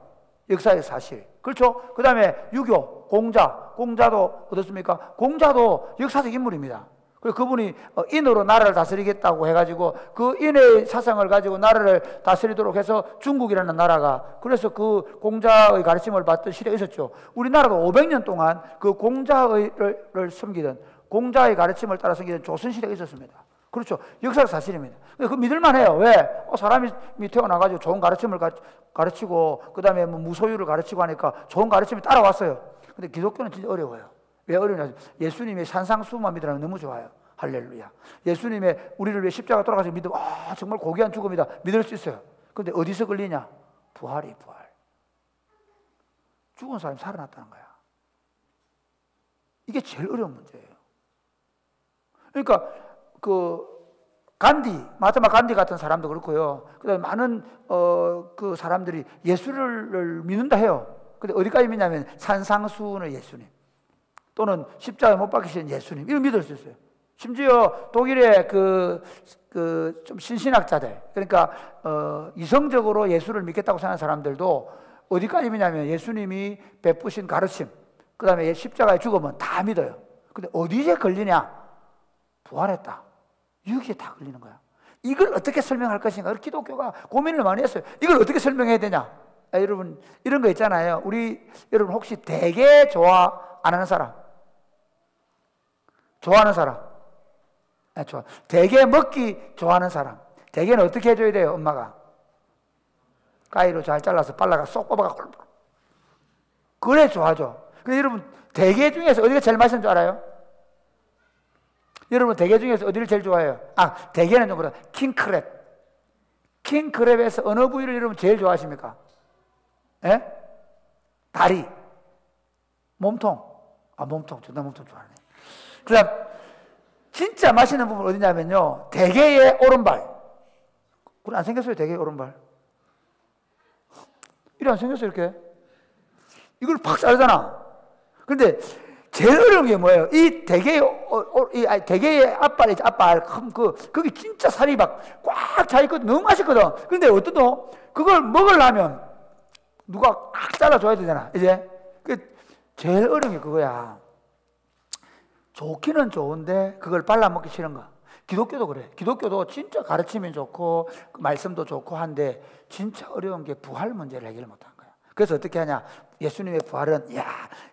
역사의 사실. 그렇죠? 그 다음에 유교, 공자도 어떻습니까? 공자도 역사적 인물입니다. 그리고 그분이 인으로 나라를 다스리겠다고 해가지고 그 인의 사상을 가지고 나라를 다스리도록 해서 중국이라는 나라가 그래서 그 공자의 가르침을 받던 시대가 있었죠. 우리나라도 500년 동안 그 공자를 섬기던 공자의 가르침을 따라 섬기던 조선시대가 있었습니다. 그렇죠. 역사적 사실입니다. 그 믿을만 해요. 왜? 사람이 태어나가지고 좋은 가르침을 가르치고 그 다음에 뭐 무소유를 가르치고 하니까 좋은 가르침이 따라왔어요. 근데 기독교는 진짜 어려워요. 왜 어려우냐? 예수님의 산상수만 믿으라면 너무 좋아요. 할렐루야. 예수님의 우리를 위해 십자가 돌아가서 믿으면 정말 고귀한 죽음이다. 믿을 수 있어요. 그런데 어디서 걸리냐? 부활. 죽은 사람이 살아났다는 거야. 이게 제일 어려운 문제예요. 그러니까 마하트마 간디 같은 사람도 그렇고요. 그다음에 많은 그 사람들이 예수를 믿는다 해요. 근데 어디까지 믿냐면 산상수훈의 예수님 또는 십자가에 못 박히신 예수님 이거 믿을 수 있어요. 심지어 독일의 좀 신신학자들 그러니까 이성적으로 예수를 믿겠다고 생각하는 사람들도 어디까지 믿냐면 예수님이 베푸신 가르침 그다음에 십자가에 죽으면 다 믿어요. 근데 어디에 걸리냐? 부활했다. 여기에 다 걸리는 거야. 이걸 어떻게 설명할 것인가? 기독교가 고민을 많이 했어요. 이걸 어떻게 설명해야 되냐? 여러분 이런 거 있잖아요. 여러분 혹시 대게 좋아 안 하는 사람? 좋아하는 사람? 좋아. 대게 먹기 좋아하는 사람. 대게는 어떻게 해줘야 돼요? 엄마가 가위로 잘 잘라서 발라가 쏙 뽑아가 그래 좋아하죠. 근데 여러분 대게 중에서 어디가 제일 맛있는 줄 알아요? 여러분 대게 중에서 어디를 제일 좋아해요? 대게는 좀 그래. 킹크랩. 킹크랩에서 어느 부위를 여러분 제일 좋아하십니까? 예? 다리. 몸통. 몸통. 존나 몸통 좋아하네. 그 다음 진짜 맛있는 부분 어디냐면요. 대게의 오른발. 그래 안 생겼어요? 대게의 오른발. 이래 안 생겼어요 이렇게? 이걸 팍 자르잖아. 근데 제일 어려운 게 뭐예요? 이 대게의 앞발 거기 진짜 살이 막 꽉 차 있거든. 너무 맛있거든. 근데 어떠노? 그걸 먹으려면 누가 꽉 잘라줘야 되잖아. 이제 제일 어려운 게 그거야. 좋기는 좋은데 그걸 발라먹기 싫은 거. 기독교도 그래. 기독교도 진짜 가르침이 좋고 말씀도 좋고 한데 진짜 어려운 게 부활 문제를 해결 못한 거야. 그래서 어떻게 하냐? 예수님의 부활은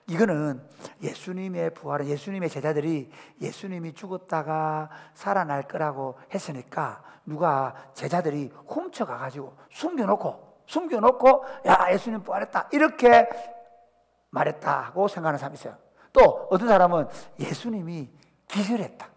이거는 예수님의 부활은 예수님의 제자들이 예수님이 죽었다가 살아날 거라고 했으니까 누가 제자들이 훔쳐가가지고 숨겨놓고 예수님 부활했다 이렇게 말했다고 생각하는 사람이 있어요. 또 어떤 사람은 예수님이 기절했다.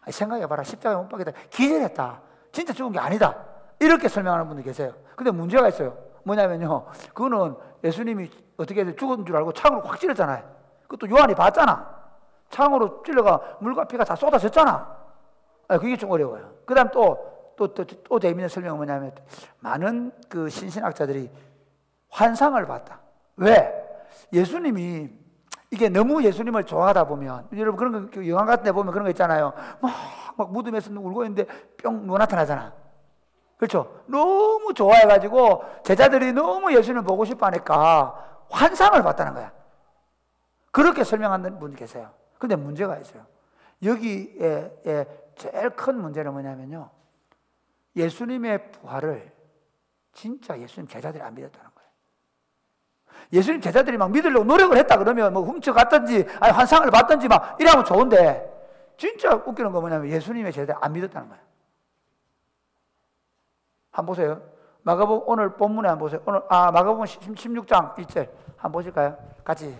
생각해봐라. 십자가에 못 박혔다. 기절했다. 진짜 죽은 게 아니다. 이렇게 설명하는 분들 계세요. 근데 문제가 있어요. 뭐냐면요. 그거는 예수님이 어떻게 해서 죽은 줄 알고 창으로 확 찔렀잖아요. 그것도 요한이 봤잖아. 창으로 찔러가 물과 피가 다 쏟아졌잖아. 그게 좀 어려워요. 그 다음 또 재미있는 설명은 뭐냐면 많은 그 신신학자들이 환상을 봤다. 왜? 예수님이 이게 너무 예수님을 좋아하다 보면 여러분 그런 거 영화 같은 데 보면 그런 거 있잖아요. 막 무덤에서 울고 있는데 뿅 누가 나타나잖아. 그렇죠? 너무 좋아해가지고 제자들이 너무 예수님을 보고 싶어 하니까 환상을 봤다는 거야. 그렇게 설명하는 분이 계세요. 근데 문제가 있어요. 여기에 제일 큰 문제는 뭐냐면요. 예수님의 부활을 진짜 예수님 제자들이 안 믿었다는 거예요. 예수님 제자들이 막 믿으려고 노력을 했다 그러면 뭐 훔쳐갔든지 환상을 봤든지 막 이러면 좋은데 진짜 웃기는 거 뭐냐면 예수님의 제자들이 안 믿었다는 거예요. 한번 보세요. 마가복음 오늘 본문에 한번 보세요. 오늘 마가복음 16장 1절 한번 보실까요? 같이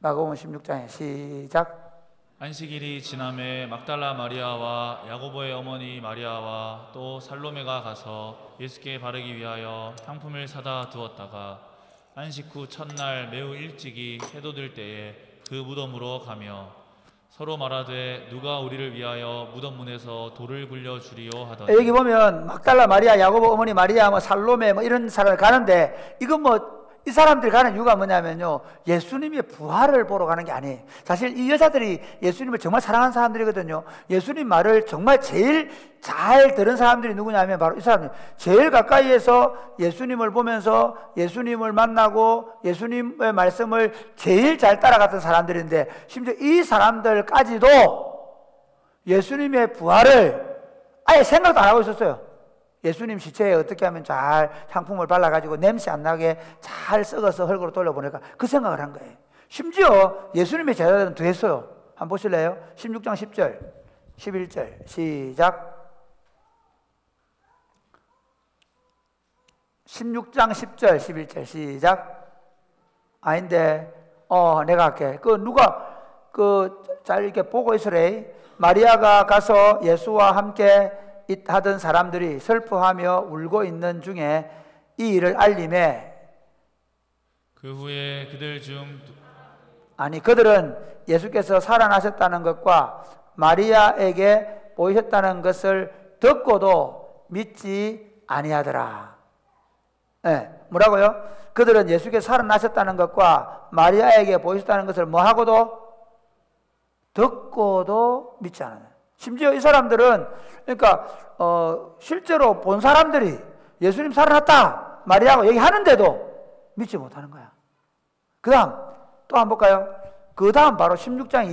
마가복음 16장에 시작. 안식일이 지남에 막달라 마리아와 야고보의 어머니 마리아와 또 살로메가 가서 예수께 바르기 위하여 향품을 사다 두었다가 안식 후 첫날 매우 일찍이 해도 들 때에 그 무덤으로 가며 서로 말하되 누가 우리를 위하여 무덤 문에서 돌을 굴려 주리요 하더니. 여기 보면 막달라 마리아, 야고보 어머니 마리아, 살로메 이런 사람을 가는데 이건 이 사람들이 가는 이유가 뭐냐면요. 예수님의 부활을 보러 가는 게 아니에요. 사실 이 여자들이 예수님을 정말 사랑하는 사람들이거든요. 예수님 말을 정말 제일 잘 들은 사람들이 누구냐면 바로 이 사람들. 제일 가까이에서 예수님을 보면서 예수님을 만나고 예수님의 말씀을 제일 잘 따라갔던 사람들인데 심지어 이 사람들까지도 예수님의 부활을 아예 생각도 안 하고 있었어요. 예수님 시체에 어떻게 하면 잘 향품을 발라가지고 냄새 안 나게 잘 썩어서 흙으로 돌려보내까 그 생각을 한 거예요. 심지어 예수님의 제자들은 더 했어요. 한번 보실래요? 16장 10절 11절 시작. 16장 10절 11절 시작. 아닌데 내가 할게. 누가 잘 이렇게 보고 있으래. 마리아가 가서 예수와 함께 하던 사람들이 슬퍼하며 울고 있는 중에 이 일을 알림해. 그 후에 그들은 예수께서 살아나셨다는 것과 마리아에게 보이셨다는 것을 듣고도 믿지 아니하더라. 뭐라고요? 그들은 예수께서 살아나셨다는 것과 마리아에게 보이셨다는 것을 뭐하고도? 듣고도 믿지 않아요. 심지어 이 사람들은 그러니까 실제로 본 사람들이 예수님 살아났다 마리아가 얘기하는데도 믿지 못하는 거야. 그 다음 또 한번 볼까요? 그 다음 바로 16장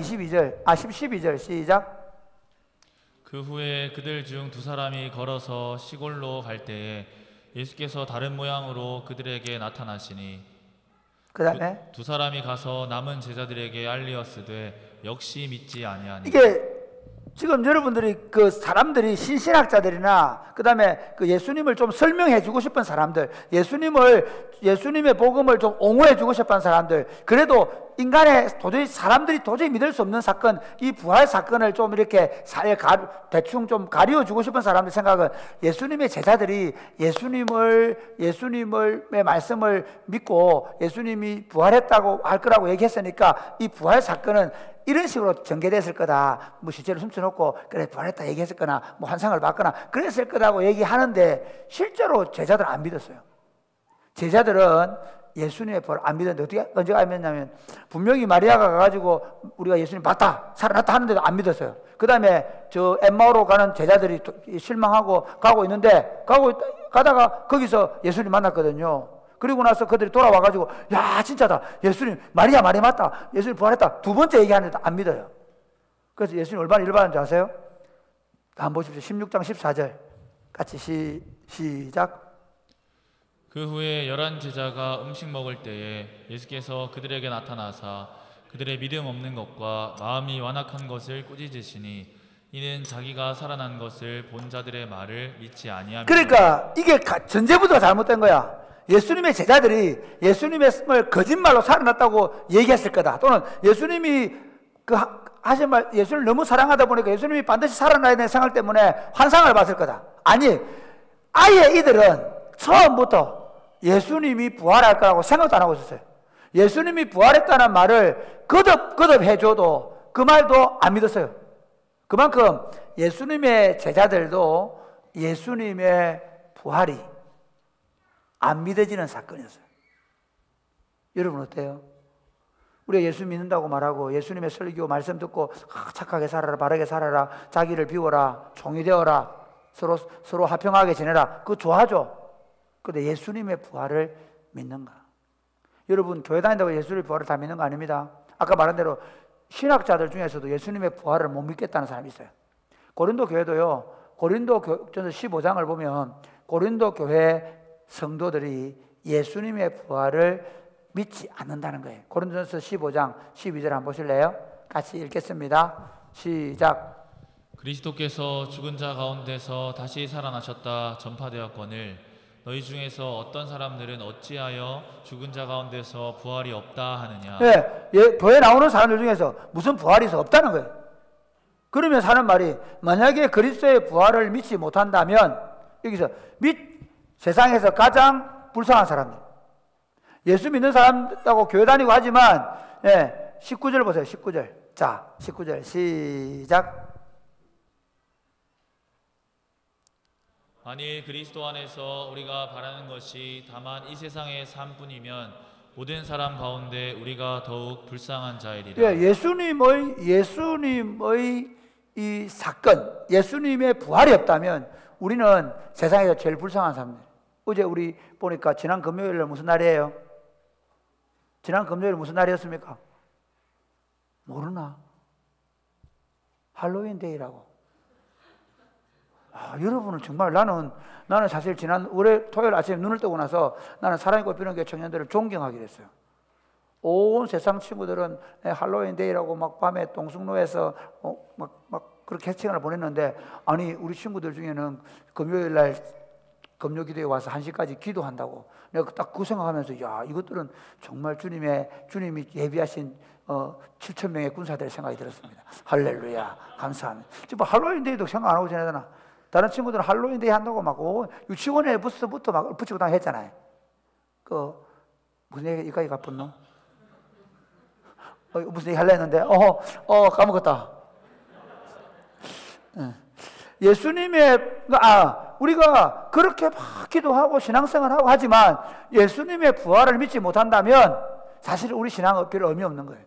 12절 시작. 그 후에 그들 중 두 사람이 걸어서 시골로 갈 때에 예수께서 다른 모양으로 그들에게 나타나시니 그 다음에 두 사람이 가서 남은 제자들에게 알리었으되 역시 믿지 아니하니. 이게 지금 여러분들이 그 사람들이 신신학자들이나 그 다음에 그 예수님을 좀 설명해 주고 싶은 사람들, 예수님의 복음을 좀 옹호해 주고 싶은 사람들, 그래도 인간의 사람들이 도저히 믿을 수 없는 사건, 이 부활 사건을 좀 이렇게 대충 좀 가리워 주고 싶은 사람들 생각은 예수님의 제자들이 예수님의 말씀을 믿고 예수님이 부활했다고 할 거라고 얘기했으니까 이 부활 사건은 이런 식으로 전개됐을 거다. 뭐 실제로 숨겨놓고 그래 부활했다 얘기했을 거나 뭐 환상을 봤거나 그랬을 거라고 얘기하는데 실제로 제자들은 안 믿었어요. 제자들은 예수님의 부활을 안 믿었는데 언제 안 믿었냐면 분명히 마리아가 가가지고 우리가 예수님 봤다 살아났다 하는데도 안 믿었어요. 그 다음에 저 엠마오로 가는 제자들이 실망하고 가고 있는데 가다가 거기서 예수님 만났거든요. 그리고 나서 그들이 돌아와가지고 야 진짜다 예수님 마리아 말이 맞다 예수님 부활했다 두 번째 얘기하는데도 안 믿어요. 그래서 예수님 얼마나 일반인 줄 아세요? 한번 보십시오. 16장 14절 같이 시작. 그 후에 11 제자가 음식 먹을 때에 예수께서 그들에게 나타나사 그들의 믿음 없는 것과 마음이 완악한 것을 꾸짖으시니 이는 자기가 살아난 것을 본 자들의 말을 믿지 아니하며. 그러니까 이게 전제부터가 잘못된 거야. 예수님의 제자들이 예수님의 거짓말로 살아났다고 얘기했을 거다. 또는 예수님이 하신 말, 예수님을 너무 사랑하다 보니까 예수님이 반드시 살아나야 되는 생각 때문에 환상을 봤을 거다. 아니, 아예 이들은 처음부터 예수님이 부활할 거라고 생각도 안 하고 있었어요. 예수님이 부활했다는 말을 거듭 해줘도 그 말도 안 믿었어요. 그만큼 예수님의 제자들도 예수님의 부활이 안 믿어지는 사건이었어요. 여러분 어때요? 우리가 예수 믿는다고 말하고 예수님의 설교 말씀 듣고 착하게 살아라 바르게 살아라 자기를 비워라 종이 되어라 서로 화평하게 지내라 그거 좋아하죠. 그런데 예수님의 부활을 믿는가? 여러분 교회 다닌다고 예수님의 부활을 다 믿는 거 아닙니다. 아까 말한 대로 신학자들 중에서도 예수님의 부활을 못 믿겠다는 사람이 있어요. 고린도 교회도요. 고린도전서 15장을 보면 고린도 교회 성도들이 예수님의 부활을 믿지 않는다는 거예요. 고린도전서 15장 12절 한번 보실래요? 같이 읽겠습니다. 시작. 그리스도께서 죽은 자 가운데서 다시 살아나셨다 전파되었거늘 너희 중에서 어떤 사람들은 어찌하여 죽은 자 가운데서 부활이 없다 하느냐. 교회 나오는 사람들 중에서 무슨 부활이 없다는 거예요. 그러면 하는 말이 만약에 그리스도의 부활을 믿지 못한다면 여기서 세상에서 가장 불쌍한 사람들 예수 믿는 사람하고 교회 다니고 하지만 19절 보세요. 19절. 자 19절 시작. 만일 그리스도 안에서 우리가 바라는 것이 다만 이 세상의 삶뿐이면 모든 사람 가운데 우리가 더욱 불쌍한 자이리라. 예수님의 이 사건, 예수님의 부활이 없다면 우리는 세상에서 제일 불쌍한 사람들. 어제 우리 보니까 지난 금요일은 무슨 날이에요? 지난 금요일 무슨 날이었습니까? 모르나? 할로윈 데이라고. 여러분은 정말 나는 사실 지난 올해 토요일 아침에 눈을 뜨고 나서 나는 사랑이 꽃피는 게 청년들을 존경하게 됐어요. 온 세상 친구들은 할로윈 데이라고 막 밤에 동숭로에서 막 그렇게 해칭을 보냈는데 아니 우리 친구들 중에는 금요일 날 금요 기도에 와서 1시까지 기도한다고 내가 딱 그 생각하면서 야 이것들은 정말 주님이 예비하신 7,000명의 군사들의 생각이 들었습니다. 할렐루야 감사합니다. 지금 할로윈 데이도 생각 안 하고 지내잖아. 다른 친구들은 할로윈 데이 한다고 막 유치원에 부스부터 막 붙이고 다 했잖아요. 무슨 얘기 이까지 가뿐노? 무슨 얘기 하려 했는데 까먹었다. 우리가 그렇게 막 기도하고 신앙생활하고 하지만 예수님의 부활을 믿지 못한다면 사실 우리 신앙은 별 의미 없는 거예요.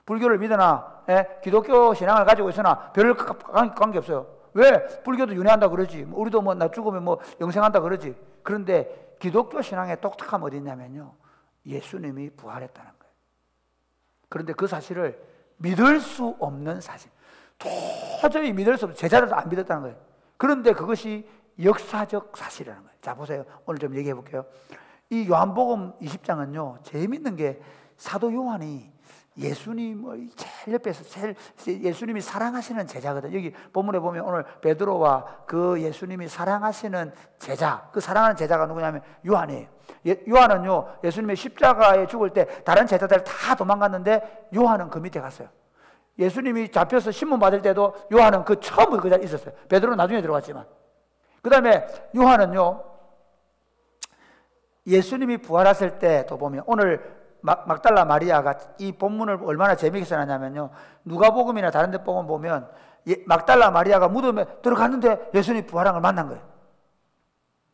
불교를 믿으나 기독교 신앙을 가지고 있으나 별 관계 없어요. 왜? 불교도 윤회한다 그러지. 우리도 뭐 나 죽으면 뭐 영생한다 그러지. 그런데 기독교 신앙의 독특함 어디 있냐면요, 예수님이 부활했다는 거예요. 그런데 그 사실을 믿을 수 없는 사실, 도저히 믿을 수 없는, 제자들도 안 믿었다는 거예요. 그런데 그것이 역사적 사실이라는 거예요. 자, 보세요. 오늘 좀 얘기해 볼게요. 이 요한복음 20장은요 재밌는 게 사도 요한이 예수님을 제일 옆에서 예수님이 사랑하시는 제자거든. 여기 본문에 보면 오늘 베드로와 그 예수님이 사랑하시는 제자, 그 사랑하는 제자가 누구냐면 요한이에요. 요한은요 예수님의 십자가에 죽을 때 다른 제자들 다 도망갔는데 요한은 그 밑에 갔어요. 예수님이 잡혀서 신문 받을 때도 요한은 그 처음부터 그 자리에 있었어요. 베드로는 나중에 들어갔지만. 그 다음에 요한은요 예수님이 부활했을 때도 보면 오늘 막달라 마리아가 이 본문을 얼마나 재미있게 써놨냐면요, 누가복음이나 다른 데 보면 막달라 마리아가 무덤에 들어갔는데 예수님이 부활한 걸 만난 거예요.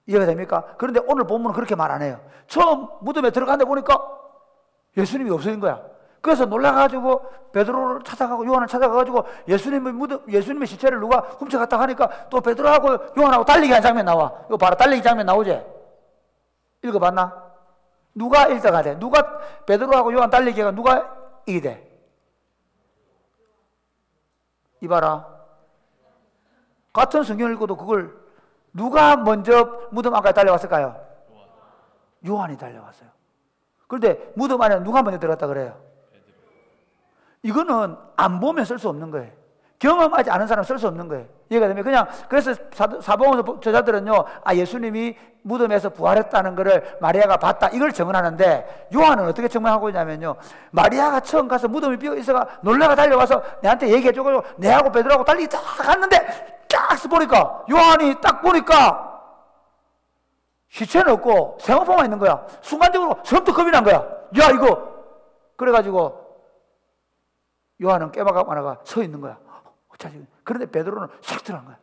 이해가 됩니까? 그런데 오늘 본문은 그렇게 말 안 해요. 처음 무덤에 들어갔는데 보니까 예수님이 없어진 거야. 그래서 놀라가지고 베드로를 찾아가고 요한을 찾아가가지고 예수님의 시체를 누가 훔쳐갔다 하니까 또 베드로하고 요한하고 달리기 한 장면 나와. 이거 봐라, 달리기 장면 나오지? 읽어봤나? 누가 1등가 돼? 누가 베드로하고 요한 달리기가 누가 이기대? 이봐라. 같은 성경을 읽어도 그걸 누가 먼저 무덤 안까지 달려왔을까요? 요한이 달려왔어요. 그런데 무덤 안에 누가 먼저 들어갔다 그래요? 이거는 안 보면 쓸 수 없는 거예요. 경험하지 않은 사람은 쓸 수 없는 거예요. 이해가 되면 그냥 그래서 사복음서 저자들은요, 예수님이 무덤에서 부활했다는 것을 마리아가 봤다 이걸 증언하는데 요한은 어떻게 증언하고 있냐면요, 마리아가 처음 가서 무덤이 비어 있어가 놀라가 달려와서 내한테 얘기해주고 내하고 베드로하고 달리기 딱 갔는데 딱 보니까 요한이 딱 보니까 시체는 없고 생화포만 있는 거야. 순간적으로 처음부터 겁이 난 거야. 야 이거 그래가지고 요한은 깨박하고 하나가 서 있는 거야. 그런데 베드로는 싹 들어간 거야.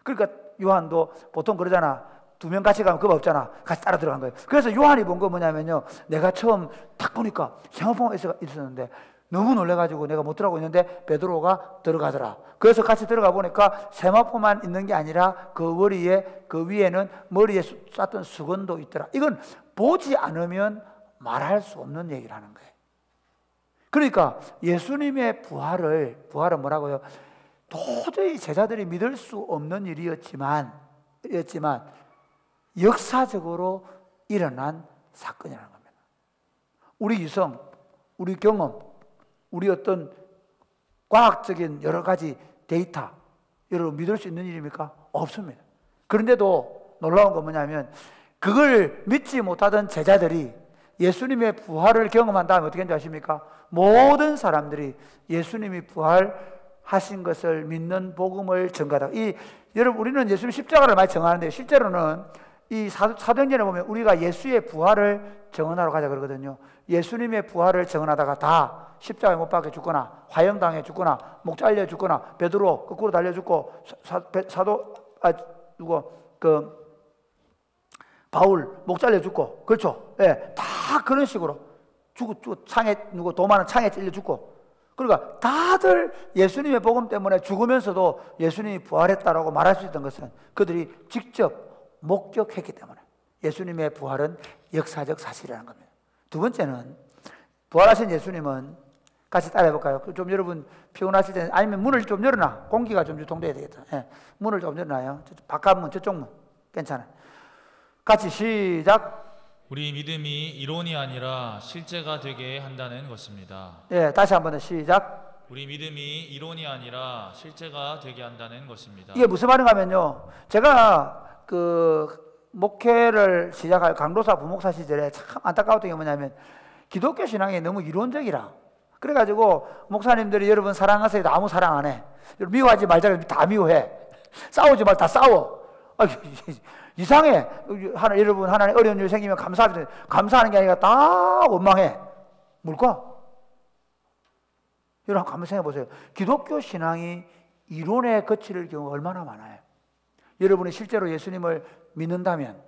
그러니까 요한도 보통 그러잖아. 2명 같이 가면 그거 없잖아. 같이 따라 들어간 거예요. 그래서 요한이 본 거 뭐냐면요, 내가 처음 딱 보니까 생화포가 있었는데 너무 놀래가지고 내가 못 들어가고 있는데 베드로가 들어가더라. 그래서 같이 들어가 보니까 세마포만 있는 게 아니라 그 위에는 머리에 쌌던 수건도 있더라. 이건 보지 않으면 말할 수 없는 얘기를 하는 거예요. 그러니까 예수님의 부활은 뭐라고요? 도저히 제자들이 믿을 수 없는 일이었지만 역사적으로 일어난 사건이라는 겁니다. 우리 이성, 우리 경험, 우리 어떤 과학적인 여러 가지 데이터, 여러분 믿을 수 있는 일입니까? 없습니다. 그런데도 놀라운 건 뭐냐면 그걸 믿지 못하던 제자들이 예수님의 부활을 경험한 다음에 어떻게 했는지 아십니까? 모든 사람들이 예수님이 부활하신 것을 믿는 복음을 전가하다. 여러분 우리는 예수님 십자가를 많이 정하는데 실제로는 이 사도행전에 보면 우리가 예수의 부활을 정언하러 가자 그러거든요. 예수님의 부활을 정언하다가 다 십자가에 못 박혀 죽거나 화형당해 죽거나 목 잘려 죽거나 베드로 거꾸로 달려 죽고 바울 목 잘려 죽고, 그렇죠? 예, 다 그런 식으로 죽고 도마는 창에 찔려 죽고. 그러니까 다들 예수님의 복음 때문에 죽으면서도 예수님이 부활했다라고 말할 수 있던 것은 그들이 직접 목격했기 때문에 예수님의 부활은 역사적 사실이라는 겁니다. 두 번째는 부활하신 예수님은 같이 따라해 볼까요? 좀 여러분 피곤하실 때 아니면 문을 좀 열어놔. 공기가 좀 유통돼야 되겠다. 예, 문을 좀 열어놔요. 바깥 문, 저쪽 문 괜찮아요. 같이 시작. 우리 믿음이 이론이 아니라 실제가 되게 한다는 것입니다. 예, 다시 한번 더 시작. 우리 믿음이 이론이 아니라 실제가 되게 한다는 것입니다. 이게 무슨 말인가 하면요, 제가 그 목회를 시작할 강도사 부목사 시절에 참 안타까웠던 게 뭐냐면 기독교 신앙이 너무 이론적이라. 그래가지고 목사님들이 여러분 사랑하세요 아무 사랑 안 해. 미워하지 말자 다 미워해. 싸우지 말 다 싸워. 이상해. 여러분 하나님 어려운 일 생기면 감사하는 게 아니라 다 원망해. 뭘까? 여러분 한번 생각해 보세요. 기독교 신앙이 이론에 거칠 경우가 얼마나 많아요. 여러분이 실제로 예수님을 믿는다면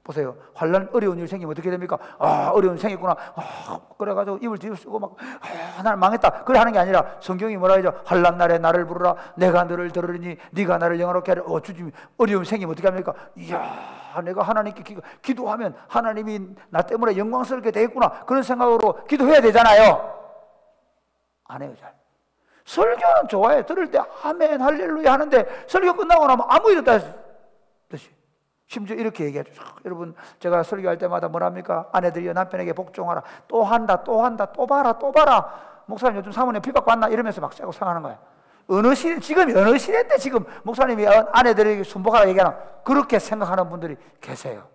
보세요. 환난 어려운 일 생기면 어떻게 됩니까? 어려운 일 생겼구나. 그래가지고 입을 뒤로 쓰고 막 나를 망했다. 그래 하는 게 아니라 성경이 뭐라 하죠? 환난 날에 나를 부르라. 내가 너를 들으리니 네가 나를 영화롭게 하라. 주님 어려움 생기면 어떻게 합니까? 이야, 내가 하나님께 기도하면 하나님이 나 때문에 영광스럽게 되겠구나. 그런 생각으로 기도해야 되잖아요. 안 해요, 잘. 설교는 좋아해. 들을 때 아멘 할렐루야 하는데 설교 끝나고 나면 아무 일 없다 듯이. 심지어 이렇게 얘기하죠. 여러분, 제가 설교할 때마다 뭐랍니까? 아내들이여 남편에게 복종하라. 또 한다, 또 한다, 또 봐라, 또 봐라. 목사님 요즘 사모님 피받고 왔나? 이러면서 막 짜고 상하는 거야. 어느 시대, 지금 어느 시대인데 지금 목사님이 아내들에게 순복하라 얘기하나? 그렇게 생각하는 분들이 계세요.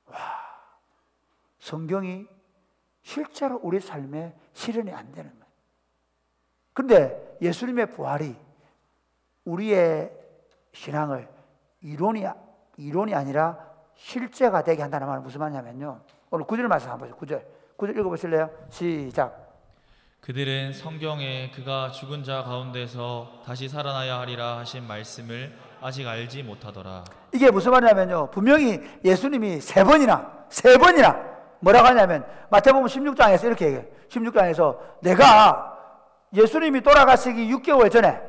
와, 성경이 실제로 우리 삶에 실현이 안 되는 거예요. 그런데 예수님의 부활이 우리의 신앙을 이론이 아니라 실제가 되게 한다는 말은 무슨 말이냐면요. 오늘 9절 말씀 한번 보죠. 9절 읽어보실래요? 시작. 그들은 성경에 그가 죽은 자 가운데서 다시 살아나야 하리라 하신 말씀을 아직 알지 못하더라. 이게 무슨 말이냐면요. 분명히 예수님이 세 번이나 뭐라고 하냐면 마태복음 16장에서 이렇게 얘기해요. 16장에서 내가 예수님이 돌아가시기 6개월 전에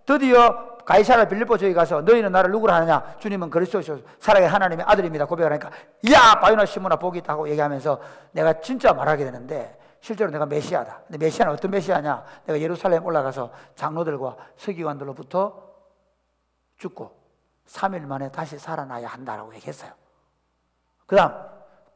드디어 가이사랴 빌립보 저기 가서 너희는 나를 누구로 하느냐? 주님은 그리스도시요 살아계신 하나님의 아들입니다. 고백하니까 야 바요나 시몬아 복이 있다고 얘기하면서 내가 진짜 말하게 되는데 실제로 내가 메시아다. 근데 메시아는 어떤 메시아냐? 내가 예루살렘 올라가서 장로들과 서기관들로부터 죽고 3일 만에 다시 살아나야 한다라고 얘기했어요. 그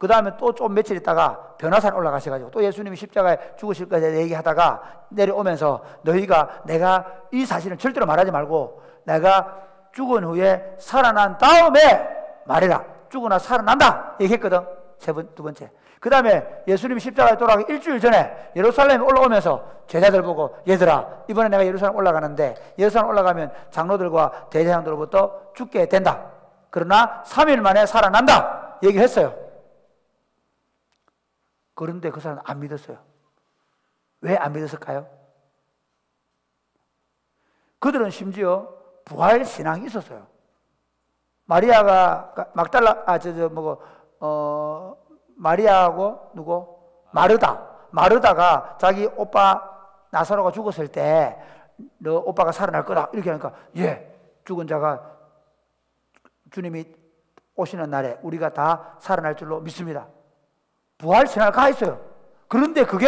다음에 또 좀 며칠 있다가 변화산 올라가셔가지고 또 예수님이 십자가에 죽으실 것에 얘기하다가 내려오면서 너희가 내가 이 사실은 절대로 말하지 말고 내가 죽은 후에 살아난 다음에 말해라. 죽으나 살아난다 얘기했거든. 두 번째. 그 다음에 예수님이 십자가에 돌아가기 일주일 전에 예루살렘에 올라오면서 제자들 보고 얘들아 이번에 내가 예루살렘 올라가는데 예루살렘 올라가면 장로들과 대제사장들로부터 죽게 된다. 그러나 3일 만에 살아난다 얘기했어요. 그런데 그 사람은 안 믿었어요. 왜 안 믿었을까요? 그들은 심지어 부활 신앙이 있었어요. 마리아가 막달라 마리아하고 누구? 마르다가 자기 오빠 나사로가 죽었을 때 너 오빠가 살아날 거다 이렇게 하니까 예, 죽은 자가 주님이 오시는 날에 우리가 다 살아날 줄로 믿습니다. 부활 신앙을 가했어요. 그런데 그게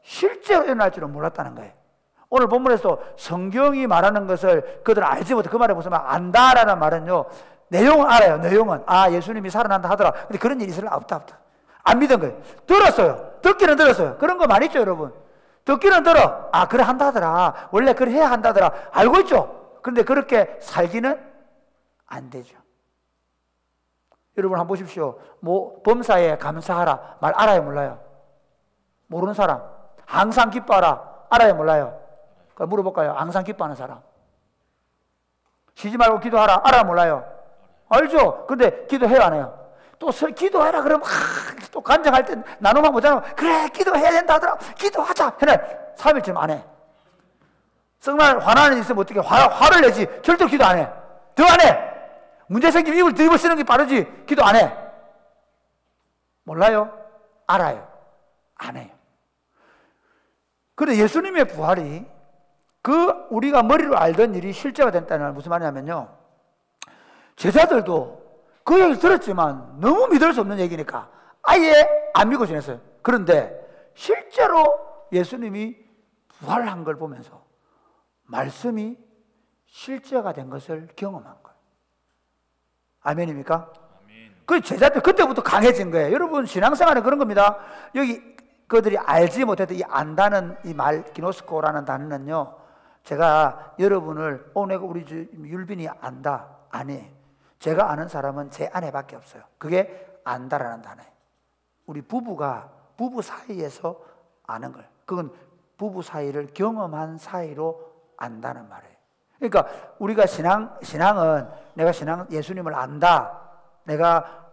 실제로 일어날 줄은 몰랐다는 거예요. 오늘 본문에서 성경이 말하는 것을 그들은 알지 못해. 그 말에 무슨 말 안다라는 말은요 내용은 알아요. 내용은 예수님이 살아난다 하더라. 근데 그런 일이 있을 없다. 안 믿은 거예요. 들었어요. 듣기는 들었어요. 그런 거 많이 있죠 여러분. 듣기는 들어. 그래 한다 하더라. 원래 그래 해야 한다 하더라. 알고 있죠. 그런데 그렇게 살기는 안 되죠. 여러분 한번 보십시오. 범사에 감사하라 말 알아요 몰라요? 모르는 사람. 항상 기뻐하라 알아요 몰라요? 그럼 물어볼까요? 항상 기뻐하는 사람. 쉬지 말고 기도하라 알아요 몰라요? 알죠? 근데 기도해요 안 해요? 또 기도해라 그러면 또 간증할 때 나누면 보잖아. 그래 기도해야 된다 하더라. 기도하자 해내 3일쯤 안 해. 정말 화나는 일 있으면 어떻게 화를 내지. 절대로 기도 안 해. 더 안 해. 문제 생기면 입을 뒤집어 쓰는 게 빠르지. 기도 안 해. 몰라요? 알아요. 안 해요. 그런데 예수님의 부활이 우리가 머리로 알던 일이 실제가 됐다는 말 무슨 말이냐면요. 제자들도 그 얘기를 들었지만 너무 믿을 수 없는 얘기니까 아예 안 믿고 지냈어요. 그런데 실제로 예수님이 부활한 걸 보면서 말씀이 실제가 된 것을 경험한 거예요. 아멘입니까? 아멘. 그 제자들 그때부터 강해진 거예요. 여러분 신앙생활은 그런 겁니다. 여기 그들이 알지 못했던 이 안다는 이 말 기노스코라는 단어는요. 제가 여러분을 내가 우리 율빈이 안다 아니 제가 아는 사람은 제 아내밖에 없어요. 그게 안다라는 단어예요. 우리 부부 사이에서 아는 걸. 그건 부부 사이를 경험한 사이로 안다는 말이에요. 그러니까 우리가 신앙은 내가 예수님을 안다. 내가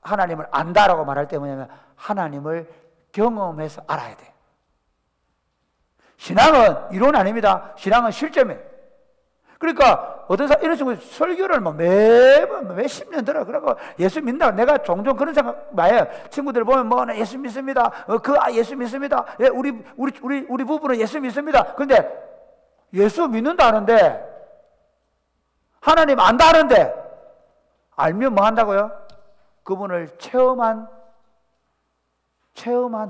하나님을 안다라고 말할 때 뭐냐면 하나님을 경험해서 알아야 돼. 신앙은 이론 아닙니다. 신앙은 실제입니다. 그러니까 어떤 사람 이런 식으로 설교를 뭐 매번 몇십 년 들어. 그러고 예수 믿는다. 내가 종종 그런 생각 많이 해요. 친구들 보면 뭐 나 예수 믿습니다. 예수 믿습니다. 예, 우리 부부는 예수 믿습니다. 근데 예수 믿는다 하는데 하나님 안다 하는데 알면 뭐 한다고요? 그분을 체험한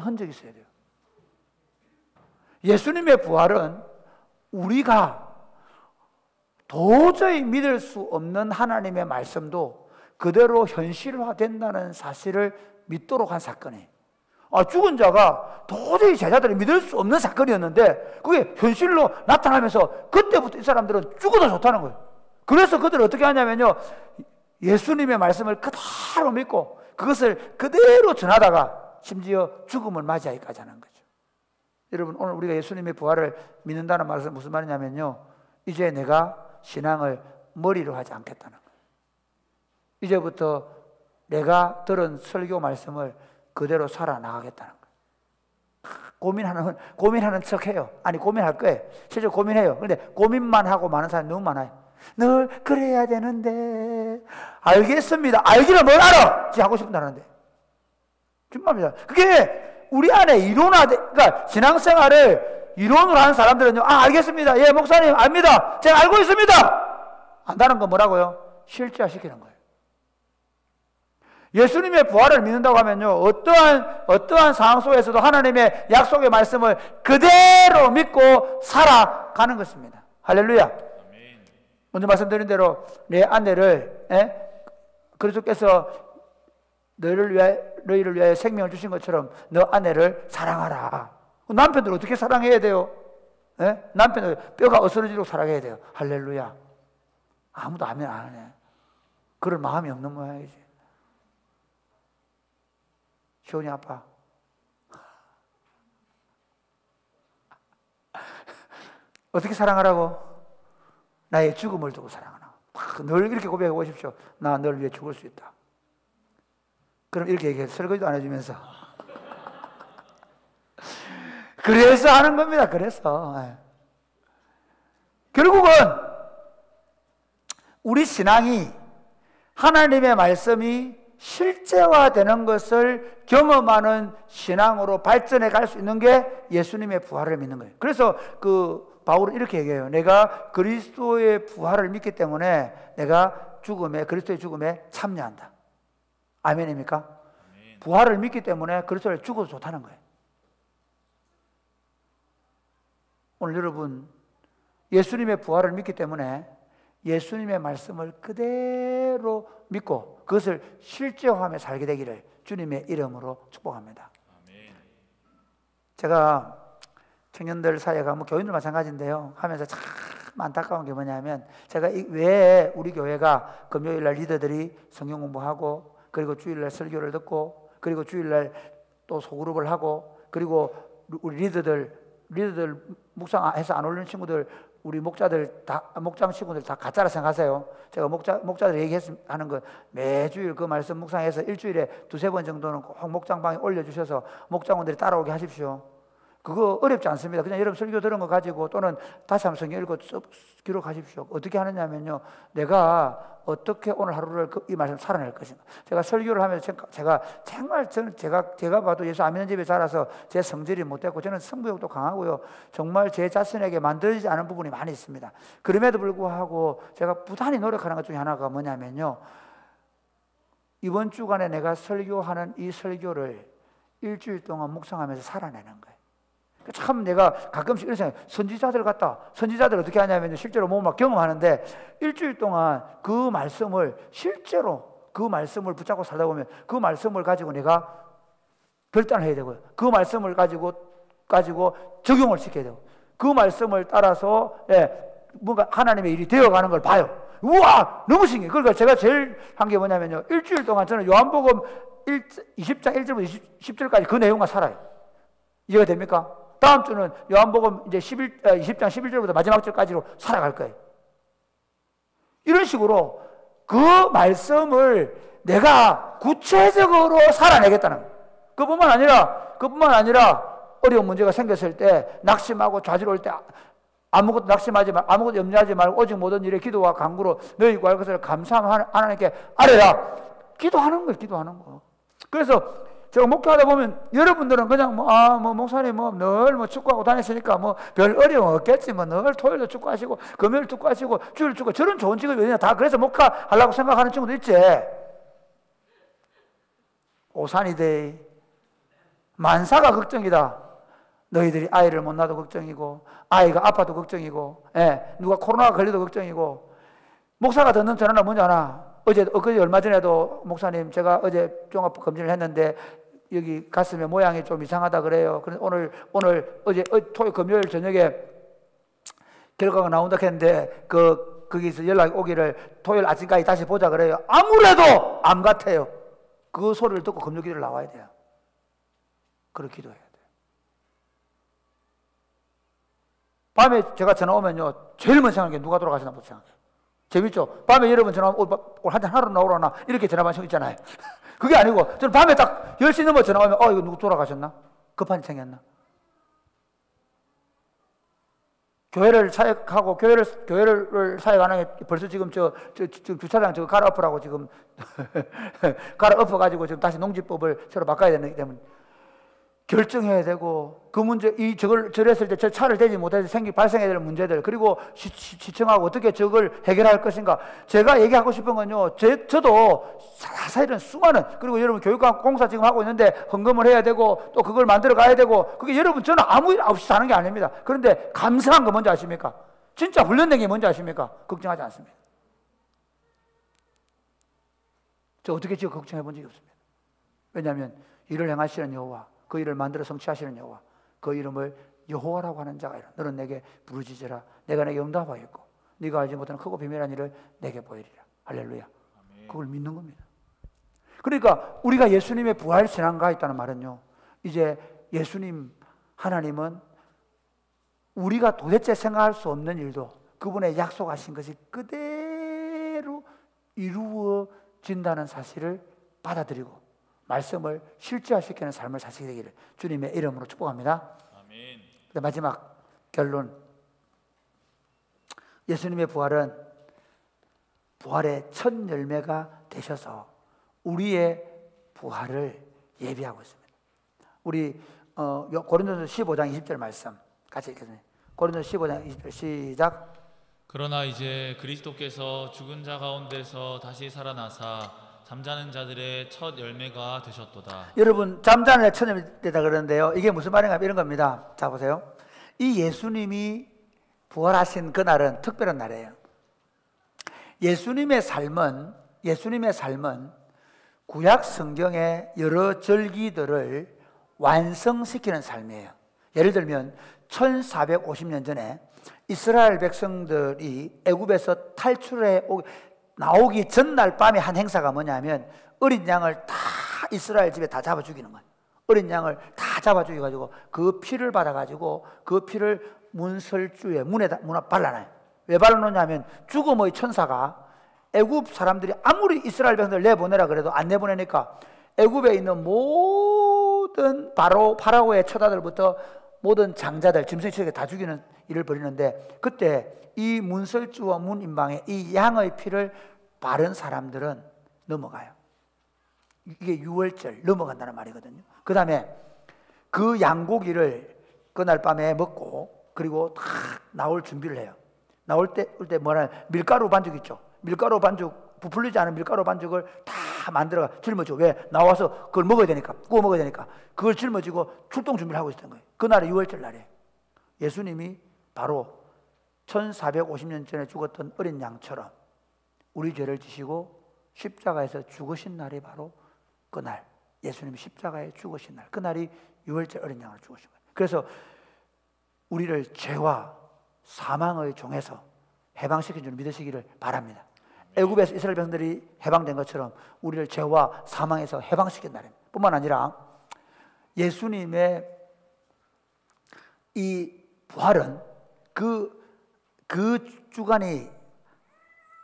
흔적이 있어야 돼요. 예수님의 부활은 우리가 도저히 믿을 수 없는 하나님의 말씀도 그대로 현실화된다는 사실을 믿도록 한 사건이에요. 죽은 자가 도저히 제자들이 믿을 수 없는 사건이었는데 그게 현실로 나타나면서 그때부터 이 사람들은 죽어도 좋다는 거예요. 그래서 그들은 어떻게 하냐면요, 예수님의 말씀을 그대로 믿고 그것을 그대로 전하다가 심지어 죽음을 맞이하기까지 하는 거죠. 여러분, 오늘 우리가 예수님의 부활을 믿는다는 말은 무슨 말이냐면요, 이제 내가 신앙을 머리로 하지 않겠다는 거예요. 이제부터 내가 들은 설교 말씀을 그대로 살아나가겠다는 거예요. 고민하는 척 해요. 아니, 고민할 거예요. 실제로 고민해요. 그런데 고민만 하고 많은 사람이 너무 많아요. 늘 그래야 되는데. 알겠습니다. 알기는 뭘 알아? 지금 하고 싶다는데. 정말입니다. 그게 우리 안에 그러니까 신앙생활을 이론으로 하는 사람들은요, 알겠습니다. 예, 목사님, 압니다. 제가 알고 있습니다. 안다는 건 뭐라고요? 실제화시키는 거예요. 예수님의 부활을 믿는다고 하면요, 어떠한 상황 속에서도 하나님의 약속의 말씀을 그대로 믿고 살아가는 것입니다. 할렐루야. 아멘. 먼저 말씀드린 대로 내 아내를, 그리스도께서 너희를 위하여 생명을 주신 것처럼 너 아내를 사랑하라. 남편들 어떻게 사랑해야 돼요? 남편들 뼈가 어스러지도록 사랑해야 돼요. 할렐루야. 아무도 아멘 안 하네. 그럴 마음이 없는 모양이지. 시온이 아빠, 어떻게 사랑하라고? 나의 죽음을 두고 사랑하라. 늘 이렇게 고백해 보십시오. 나 널 위해 죽을 수 있다. 그럼 이렇게 얘기해. 설거지도 안 해주면서. 그래서 하는 겁니다. 그래서. 결국은 우리 신앙이 하나님의 말씀이 실제화되는 것을 경험하는 신앙으로 발전해 갈 수 있는 게 예수님의 부활을 믿는 거예요. 그래서 바울은 이렇게 얘기해요. 내가 그리스도의 부활을 믿기 때문에 내가 그리스도의 죽음에 참여한다. 아멘입니까? 아멘. 부활을 믿기 때문에 그리스도를 죽어도 좋다는 거예요. 오늘 여러분, 예수님의 부활을 믿기 때문에 예수님의 말씀을 그대로 믿고 그것을 실제화하며 살게 되기를 주님의 이름으로 축복합니다. 아멘. 제가 청년들 사이에 가면 교인들 마찬가지인데요, 하면서 참 안타까운 게 뭐냐면, 제가 왜 우리 교회가 금요일날 리더들이 성경 공부하고, 그리고 주일날 설교를 듣고, 그리고 주일날 또 소그룹을 하고, 그리고 우리 리더들 묵상해서 안 올리는 친구들, 우리 목장 친구들 다 가짜라 생각하세요. 제가 목자들 얘기하는 거 매주일 그 말씀 묵상해서 일주일에 2-3번 정도는 꼭 목장방에 올려주셔서 목장원들이 따라오게 하십시오. 그거 어렵지 않습니다. 그냥 여러분 설교 들은 거 가지고 또는 다시 한번 성경 읽고 기록하십시오. 어떻게 하느냐면요, 내가 어떻게 오늘 하루를 이 말씀 살아낼 것인가. 제가 설교를 하면서 제가 정말 제가 봐도 예수 안 믿는 집에 자라서 제 성질이 못됐고, 저는 승부욕도 강하고요, 정말 제 자신에게 만들어지지 않은 부분이 많이 있습니다. 그럼에도 불구하고 제가 부단히 노력하는 것 중에 하나가 뭐냐면요, 이번 주간에 내가 설교하는 이 설교를 일주일 동안 묵상하면서 살아내는 거예요. 참 내가 가끔씩 이런 생각, 선지자들 어떻게 하냐면 실제로 막 경험하는데, 일주일 동안 그 말씀을 실제로 그 말씀을 붙잡고 살다 보면 그 말씀을 가지고 내가 결단을 해야 되고요, 그 말씀을 가지고 적용을 시켜야 되고, 그 말씀을 따라서 뭔가 하나님의 일이 되어가는 걸 봐요. 우와, 너무 신기해요. 그러니까 제가 제일 한 게 뭐냐면요, 일주일 동안 저는 요한복음 20장 1절부터 10절까지 그 내용만 살아요. 이해가 됩니까? 다음 주는 요한복음 이제 20장 11절부터 마지막 절까지로 살아갈 거예요. 이런 식으로 그 말씀을 내가 구체적으로 살아내겠다는 거예요. 그뿐만 아니라 어려운 문제가 생겼을 때 낙심하고 좌절할 때 아무것도 낙심하지 말고 아무것도 염려하지 말고 오직 모든 일에 기도와 간구로 너희 구할 것을 감사함 하나님께 아뢰라. 기도하는 거예요. 기도하는 거. 그래서 제가 목회하다 보면 여러분들은 그냥 목사님 늘 축구하고 다녔으니까 별 어려움 없겠지. 늘 토요일도 축구하시고 금요일 축구하시고 주일 축구 저런 좋은 직업이 어디냐. 다 그래서 목회하려고 생각하는 친구도 있지. 오산이대 만사가 걱정이다. 너희들이 아이를 못 낳아도 걱정이고 아이가 아파도 걱정이고 누가 코로나가 걸려도 걱정이고 목사가 듣는 전화는 뭔지 아나? 어제 얼마 전에도 목사님 제가 어제 종합검진을 했는데 여기 가슴에 모양이 좀 이상하다 그래요. 그래서 어제 토요일 금요일 저녁에 결과가 나온다 했는데 거기서 연락이 오기를 토요일 아침까지 다시 보자 그래요. 아무래도 암 같아요. 그 소리를 듣고 금요기를 나와야 돼요. 그렇게 기도해야 돼요. 밤에 제가 전화 오면요 제일 먼저 생각하는 게 누가 돌아가시나 부터 생각해요. 재밌죠? 밤에 여러분 전화 오면 한잔 하러 나오라나 이렇게 전화 받으시고 있잖아요. 그게 아니고 저는 밤에 딱 10시 넘어 전화 오면 이거 누구 돌아가셨나? 급한 일 생겼나? 교회를 사역하고 교회를 사역 안 하게 벌써 지금 지금 주차장 저거 갈아엎으라고 지금 갈아엎어가지고 지금 다시 농지법을 새로 바꿔야 되기 때문에 결정해야 되고 그 문제 저랬을 때 저 차를 대지 못해서 발생해야 될 문제들 그리고 시청하고 어떻게 저걸 해결할 것인가. 제가 얘기하고 싶은 건요 저도 사실은 수많은 그리고 여러분 교육과 공사 지금 하고 있는데 헌금을 해야 되고 또 그걸 만들어 가야 되고 그게 여러분 저는 아무 일 없이 사는 게 아닙니다. 그런데 감사한 거 뭔지 아십니까? 진짜 훈련된 게 뭔지 아십니까? 걱정하지 않습니다. 저 어떻게 지금 걱정해 본 적이 없습니다. 왜냐하면 일을 행하시는 여호와 그 일을 만들어 성취하시는 여호와 그 이름을 여호와라고 하는 자가 이라. 너는 내게 부르짖으라. 내가 내게 응답하였고 네가 알지 못하는 크고 비밀한 일을 내게 보이리라. 할렐루야. 아멘. 그걸 믿는 겁니다. 그러니까 우리가 예수님의 부활 신앙가 있다는 말은요 이제 예수님 하나님은 우리가 도대체 생각할 수 없는 일도 그분의 약속하신 것이 그대로 이루어진다는 사실을 받아들이고 말씀을 실제화시키는 삶을 사시게 되기를 주님의 이름으로 축복합니다. 아멘. 마지막 결론. 예수님의 부활은 부활의 첫 열매가 되셔서 우리의 부활을 예비하고 있습니다. 우리 고린도서 15장 20절 말씀 같이 읽겠습니다. 고린도서 15장 20절 시작. 그러나 이제 그리스도께서 죽은 자 가운데서 다시 살아나사 잠자는 자들의 첫 열매가 되셨도다. 여러분 잠자는 자의 첫 열매다 그러는데요. 이게 무슨 말인가 이런 겁니다. 자 보세요. 이 예수님이 부활하신 그날은 특별한 날이에요. 예수님의 삶은 구약 성경의 여러 절기들을 완성시키는 삶이에요. 예를 들면 1450년 전에 이스라엘 백성들이 애굽에서 탈출해 나오기 전날 밤에 한 행사가 뭐냐면 어린 양을 다 이스라엘 집에 다 잡아 죽이는 거예요. 어린 양을 다 잡아 죽여가지고 그 피를 받아가지고 그 피를 문설주에 문에 발라놔요. 왜 발라놓냐면 죽음의 천사가 애굽 사람들이 아무리 이스라엘 백성들 내보내라 그래도 안 내보내니까 애굽에 있는 모든 파라오의 처자들부터 모든 장자들 짐승치에게 다 죽이는 일을 벌이는데 그때 이 문설주와 문인방에 이 양의 피를 바른 사람들은 넘어가요. 이게 유월절 넘어간다는 말이거든요. 그 다음에 그 양고기를 그날 밤에 먹고 그리고 다 나올 준비를 해요. 나올 때 뭐라 밀가루 반죽 있죠. 밀가루 반죽 부풀리지 않은 밀가루 반죽을 다 만들어 짊어지고 왜 나와서 그걸 먹어야 되니까 구워 먹어야 되니까 그걸 짊어지고 출동 준비를 하고 있었던 거예요. 그날이 유월절 날이에요. 예수님이 바로 1450년 전에 죽었던 어린 양처럼 우리 죄를 지시고 십자가에서 죽으신 날이 바로 그날 예수님이 십자가에 죽으신 날 그날이 유월절 어린 양으로 죽으신 거예요. 그래서 우리를 죄와 사망의 종에서 해방시킨 줄 믿으시기를 바랍니다. 애굽에서 이스라엘 백성들이 해방된 것처럼 우리를 죄와 사망에서 해방시킨 날입니다. 뿐만 아니라 예수님의 이 부활은 그 주간이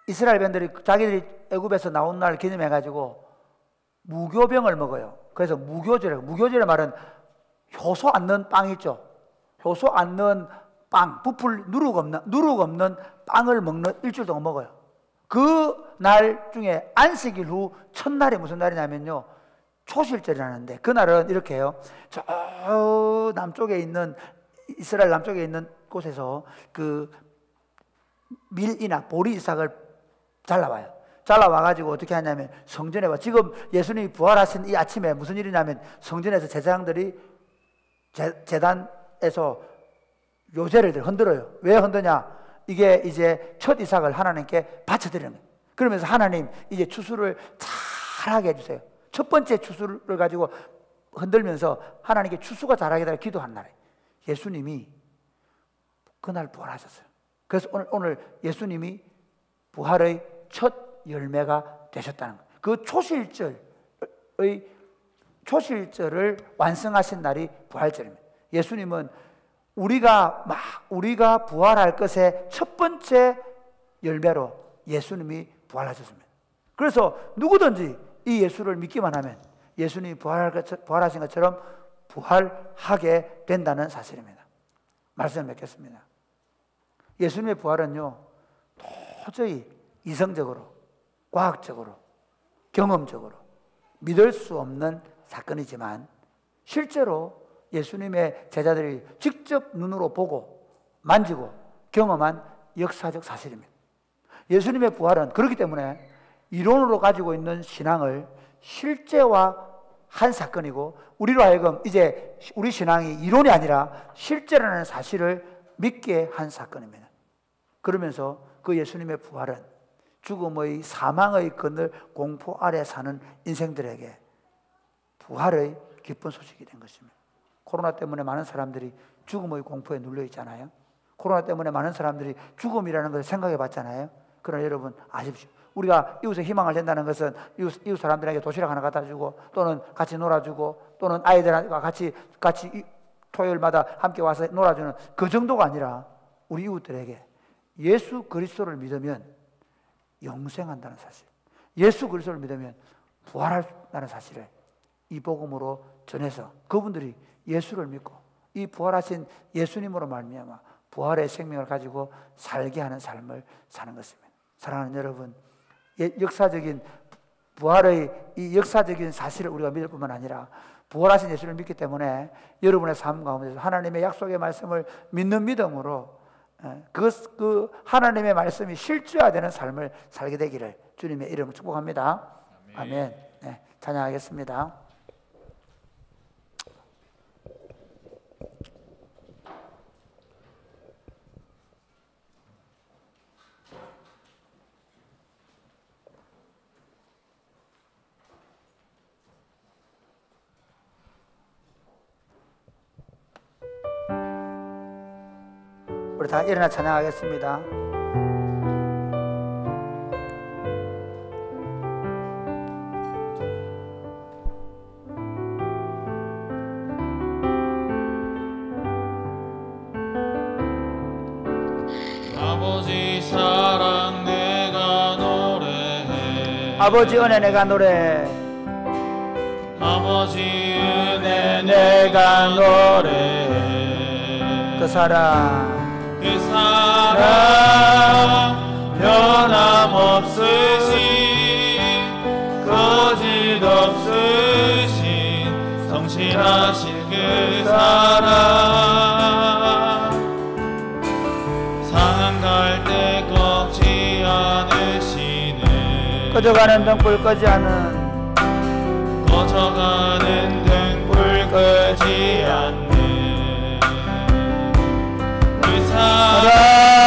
이스라엘 백성들이 자기들이 애굽에서 나온 날 기념해가지고 무교병을 먹어요. 그래서 무교절이라고. 무교절의 말은 효소 안 넣은 빵 있죠. 효소 안 넣은 빵, 부풀 누룩 없는 빵을 먹는 일주일 동안 먹어요. 그 날 중에 안식일 후 첫날이 무슨 날이냐면요, 초실절이라는데, 그날은 이렇게 해요. 저 남쪽에 있는, 이스라엘 남쪽에 있는 곳에서 그 밀이나 보리 이삭을 잘라와요. 잘라와가지고 어떻게 하냐면 성전에 와. 지금 예수님이 부활하신 이 아침에 무슨 일이냐면 성전에서 제사장들이 제단에서 요제를 흔들어요. 왜 흔드냐? 이게 이제 첫 이삭을 하나님께 바쳐드리는 거예요. 그러면서 하나님 이제 추수를 잘하게 해주세요. 첫 번째 추수를 가지고 흔들면서 하나님께 추수가 잘하게 달라 기도한 날이에요. 예수님이 그날 부활하셨어요. 그래서 오늘 예수님이 부활의 첫 열매가 되셨다는 거예요. 그 초실절을 완성하신 날이 부활절입니다. 예수님은 우리가 부활할 것의 첫 번째 열매로 예수님이 부활하셨습니다. 그래서 누구든지 이 예수를 믿기만 하면 예수님이 부활하신 것처럼 부활하게 된다는 사실입니다. 말씀을 맺겠습니다. 예수님의 부활은요, 도저히 이성적으로, 과학적으로, 경험적으로 믿을 수 없는 사건이지만 실제로 예수님의 제자들이 직접 눈으로 보고 만지고 경험한 역사적 사실입니다. 예수님의 부활은 그렇기 때문에 이론으로 가지고 있는 신앙을 실제화한 사건이고, 우리로 하여금 이제 우리 신앙이 이론이 아니라 실제라는 사실을 믿게 한 사건입니다. 그러면서 그 예수님의 부활은 죽음의 사망의 그늘 공포 아래 사는 인생들에게 부활의 기쁜 소식이 된 것입니다. 코로나 때문에 많은 사람들이 죽음의 공포에 눌려 있잖아요. 코로나 때문에 많은 사람들이 죽음이라는 것을 생각해 봤잖아요. 그러나 여러분 아십시오. 우리가 이웃에 희망을 낸다는 것은 이웃 사람들에게 도시락 하나 갖다 주고, 또는 같이 놀아주고, 또는 아이들과 같이 토요일마다 함께 와서 놀아주는 그 정도가 아니라 우리 이웃들에게 예수 그리스도를 믿으면 영생한다는 사실, 예수 그리스도를 믿으면 부활한다는 사실을 이 복음으로 전해서 그분들이 예수를 믿고 이 부활하신 예수님으로 말미암아 부활의 생명을 가지고 살게 하는 삶을 사는 것입니다. 사랑하는 여러분, 역사적인 부활의 이 역사적인 사실을 우리가 믿을 뿐만 아니라 부활하신 예수를 믿기 때문에 여러분의 삶 가운데서 하나님의 약속의 말씀을 믿는 믿음으로 그 하나님의 말씀이 실제화되는 삶을 살게 되기를 주님의 이름으로 축복합니다. 아멘. 네, 찬양하겠습니다. 우리 다 일어나 찬양하겠습니다. 아버지 사랑 내가 노래해, 아버지 은혜 내가 노래해, 아버지 은혜 내가 노래해. 그 사랑 변함없으신, 거짓 없으신, 성실하신 그 사랑, 상한 갈 때 꺾지 않으시네, 꺼져가는 등불 끄지 않은, 꺼져가는 등불 끄지 않네. 그 사랑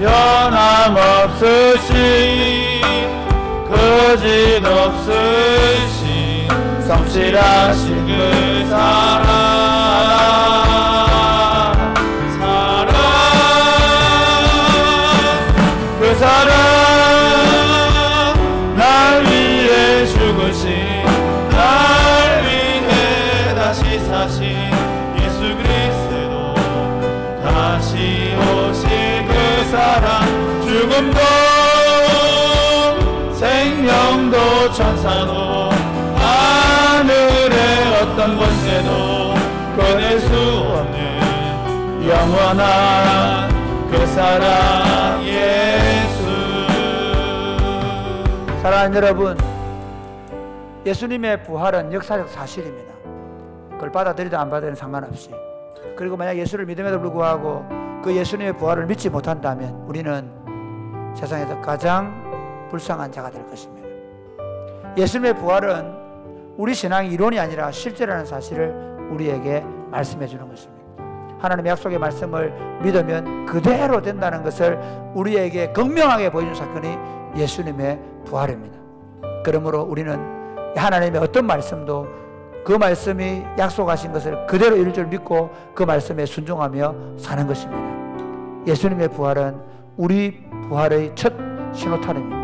변함없으신, 거짓 없으신, 성실하신 그 사랑, 그 사랑, 날 위해 죽으신, 날 위해 다시 사신 예수 그리스도, 다시 오신 그 사랑, 죽음도 생명도 천사도 하늘의 어떤 권세도 끊을 수 없는 영원한 그 사랑 예수. 사랑하는 여러분, 예수님의 부활은 역사적 사실입니다. 그걸 받아들이든 안 받아들이든 상관없이. 그리고 만약 예수를 믿음에도 불구하고 그 예수님의 부활을 믿지 못한다면 우리는 세상에서 가장 불쌍한 자가 될 것입니다. 예수님의 부활은 우리 신앙의 이론이 아니라 실제라는 사실을 우리에게 말씀해 주는 것입니다. 하나님의 약속의 말씀을 믿으면 그대로 된다는 것을 우리에게 극명하게 보여준 사건이 예수님의 부활입니다. 그러므로 우리는 하나님의 어떤 말씀도 그 말씀이 약속하신 것을 그대로 이룰 줄 믿고 그 말씀에 순종하며 사는 것입니다. 예수님의 부활은 우리 부활의 첫 신호탄입니다.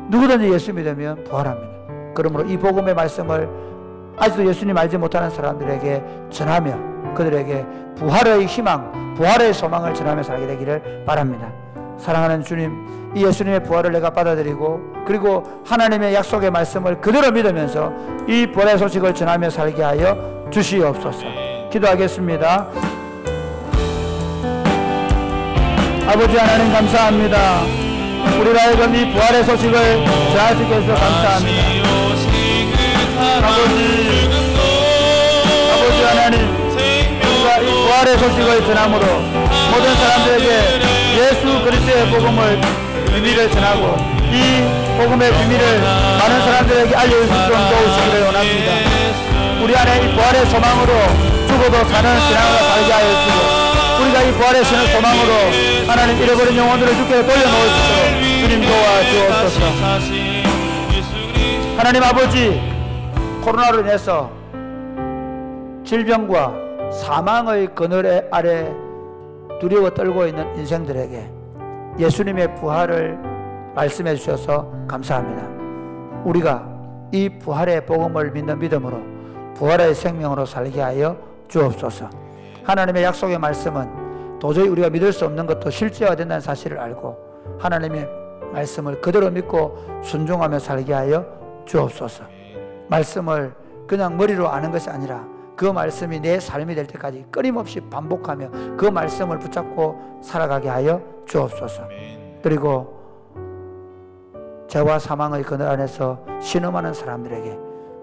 누구든지 예수 믿으면 부활합니다. 그러므로 이 복음의 말씀을 아직도 예수님 알지 못하는 사람들에게 전하며 그들에게 부활의 희망, 부활의 소망을 전하며 살게 되기를 바랍니다. 사랑하는 주님, 이 예수님의 부활을 내가 받아들이고 그리고 하나님의 약속의 말씀을 그대로 믿으면서 이 부활의 소식을 전하며 살게 하여 주시옵소서. 기도하겠습니다. 아버지 하나님 감사합니다. 우리가 하여금 이 부활의 소식을 전할 수 있게 해서 감사합니다. 아버지 하나님, 우리가 이 부활의 소식을 전함으로 모든 사람들에게 예수 그리스도의 복음을 비밀을 전하고 이 복음의 비밀을 많은 사람들에게 알려줄 수 있도록 도우시기를 원합니다. 우리 안에 이 부활의 소망으로 죽어도 사는 신앙을 살게 하여 주시고 우리가 이 부활의 소망으로 하나님 잃어버린 영혼들을 주께 돌려놓을 수 있도록 주님 도와주옵소서. 하나님 아버지, 코로나로 인해서 질병과 사망의 그늘 아래 두려워 떨고 있는 인생들에게 예수님의 부활을 말씀해 주셔서 감사합니다. 우리가 이 부활의 복음을 믿는 믿음으로 부활의 생명으로 살게 하여 주옵소서. 하나님의 약속의 말씀은 도저히 우리가 믿을 수 없는 것도 실제화된다는 사실을 알고 하나님의 말씀을 그대로 믿고 순종하며 살게 하여 주옵소서. 말씀을 그냥 머리로 아는 것이 아니라 그 말씀이 내 삶이 될 때까지 끊임없이 반복하며 그 말씀을 붙잡고 살아가게 하여 주옵소서. 그리고 죄와 사망의 그늘 안에서 신음하는 사람들에게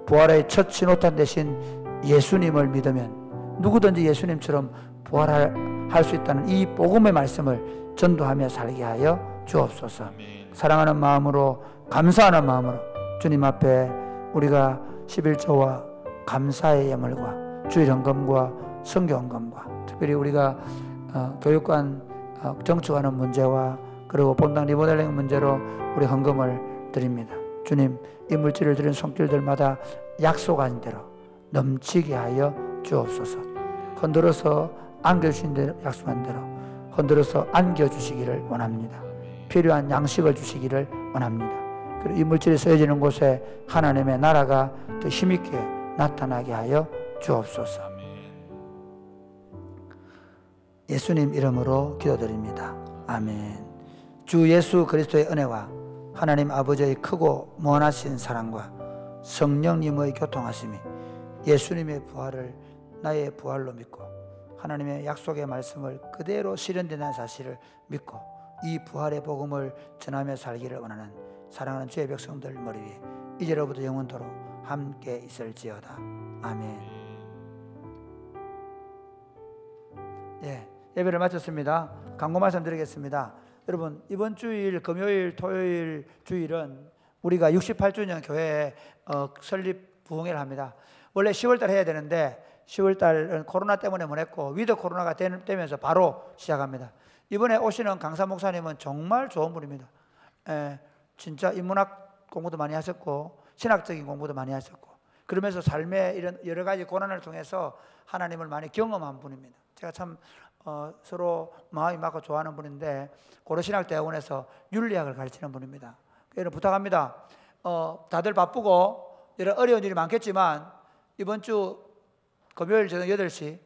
부활의 첫 신호탄 대신 예수님을 믿으면 누구든지 예수님처럼 부활할 수 있다는 이 복음의 말씀을 전도하며 살게 하여 주옵소서. 사랑하는 마음으로, 감사하는 마음으로 주님 앞에 우리가 11조와 감사의 예물과 주일 헌금과 선교 헌금과 특별히 우리가 교육관 정축하는 문제와 그리고 본당 리모델링 문제로 우리 헌금을 드립니다. 주님, 이 물질을 드린 손길들마다 약속한 대로 넘치게 하여 주옵소서. 흔들어서 안겨주신 대로, 약속한 대로 흔들어서 안겨주시기를 원합니다. 필요한 양식을 주시기를 원합니다. 그리고 이 물질이 쓰여지는 곳에 하나님의 나라가 더 힘있게 나타나게 하여 주옵소서. 예수님 이름으로 기도드립니다. 아멘. 주 예수 그리스도의 은혜와 하나님 아버지의 크고 무한하신 사랑과 성령님의 교통하심이 예수님의 부활을 나의 부활로 믿고 하나님의 약속의 말씀을 그대로 실현된다는 사실을 믿고 이 부활의 복음을 전하며 살기를 원하는 사랑하는 주의 백성들 머리 위에 이제로부터 영원토록 함께 있을지어다. 아멘. 예배를 마쳤습니다. 광고 말씀드리겠습니다. 여러분, 이번 주일 금요일, 토요일 주일은 우리가 68주년 교회 설립 부흥회를 합니다. 원래 10월달 해야 되는데 10월달은 코로나 때문에 못했고 위드 코로나가 되면서 바로 시작합니다. 이번에 오시는 강사 목사님은 정말 좋은 분입니다. 진짜 인문학 공부도 많이 하셨고 신학적인 공부도 많이 하셨고 그러면서 삶의 이런 여러 가지 고난을 통해서 하나님을 많이 경험한 분입니다. 제가 참 서로 마음이 맞고 좋아하는 분인데 고려신학대학원에서 윤리학을 가르치는 분입니다. 여러분 부탁합니다. 다들 바쁘고 여러 어려운 일이 많겠지만 이번 주 금요일 저녁 8시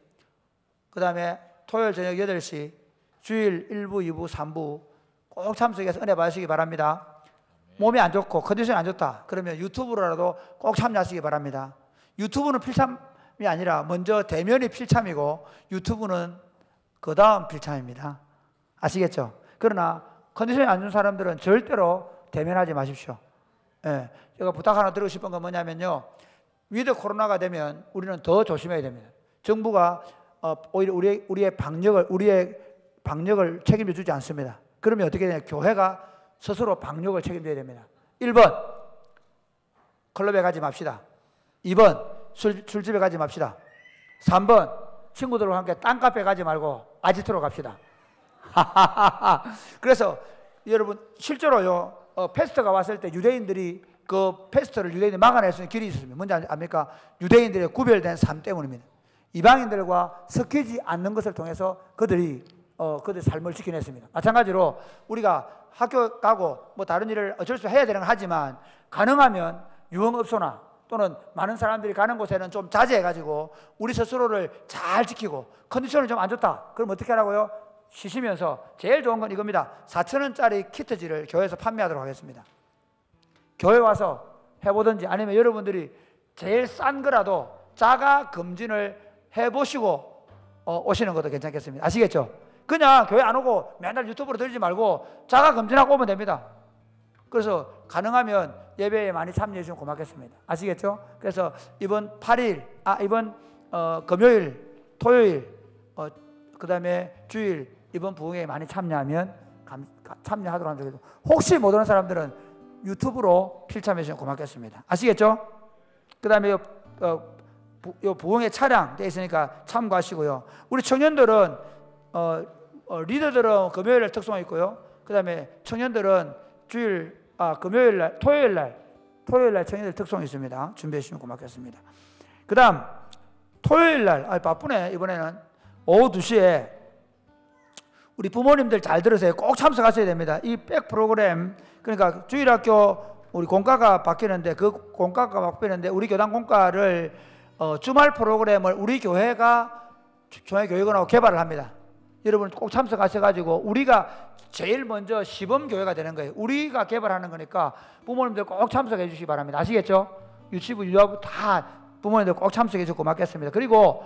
그 다음에 토요일 저녁 8시 주일 1부, 2부, 3부 꼭 참석해서 은혜 받으시기 바랍니다. 몸이 안 좋고 컨디션이 안 좋다 그러면 유튜브로라도 꼭 참여하시기 바랍니다. 유튜브는 필참 아니라 먼저 대면이 필참이고 유튜브는 그 다음 필참입니다. 아시겠죠? 그러나 컨디션이 안 좋은 사람들은 절대로 대면하지 마십시오. 예, 제가 부탁 하나 드리고 싶은 건 뭐냐면요, 위드 코로나가 되면 우리는 더 조심해야 됩니다. 정부가 오히려 우리의 방역을 책임져 주지 않습니다. 그러면 어떻게 되냐? 교회가 스스로 방역을 책임져야 됩니다. 1번 클럽에 가지 맙시다. 2번 술집에 가지 맙시다. 3번 친구들과 함께 딴카페 가지 말고 아지트로 갑시다. 그래서 여러분 실제로요, 패스터가 왔을 때 유대인들이 그 패스터를 유대인들이 막아낼 수 있는 길이 있었습니다. 뭔지 압니까? 유대인들의 구별된 삶 때문입니다. 이방인들과 섞이지 않는 것을 통해서 그들의 삶을 지켜냈습니다. 마찬가지로 우리가 학교 가고 뭐 다른 일을 어쩔 수 해야 되는 건 하지만 가능하면 유흥업소나 또는 많은 사람들이 가는 곳에는 좀 자제해가지고 우리 스스로를 잘 지키고, 컨디션이 좀 안 좋다 그럼 어떻게 하라고요? 쉬시면서 제일 좋은 건 이겁니다. 4,000원짜리 키트지를 교회에서 판매하도록 하겠습니다. 교회 와서 해보든지 아니면 여러분들이 제일 싼 거라도 자가 검진을 해보시고 오시는 것도 괜찮겠습니다. 아시겠죠? 그냥 교회 안 오고 맨날 유튜브로 들지 말고 자가 검진하고 오면 됩니다. 그래서 가능하면 예배에 많이 참여해 주시면 고맙겠습니다. 아시겠죠? 그래서 이번 8일, 이번 금요일, 토요일, 그 다음에 주일 이번 부흥회에 많이 참여하면 참여하도록 합니다. 혹시 못 오는 사람들은 유튜브로 필참해 주시면 고맙겠습니다. 아시겠죠? 그 다음에 요 부흥회 차량 돼 있으니까 참고하시고요. 우리 청년들은 리더들은 금요일날 특송이 있고요. 그 다음에 청년들은 금요일날, 토요일날 청년들 특송이 있습니다. 준비해 주시면 고맙겠습니다. 그 다음 토요일날 바쁘네. 이번에는 오후 2시에 우리 부모님들 잘 들으세요. 꼭 참석하셔야 됩니다. 이 백 프로그램, 그러니까 주일학교 우리 공과가 바뀌는데 우리 교단 공과를 주말 프로그램을 우리 교회가 종회교육원하고 개발을 합니다. 여러분 꼭 참석하셔가지고 우리가 제일 먼저 시범교회가 되는 거예요. 우리가 개발하는 거니까 부모님들 꼭 참석해 주시기 바랍니다. 아시겠죠? 유치부, 유아부 다 부모님들 꼭 참석해 주시고 고맙겠습니다. 그리고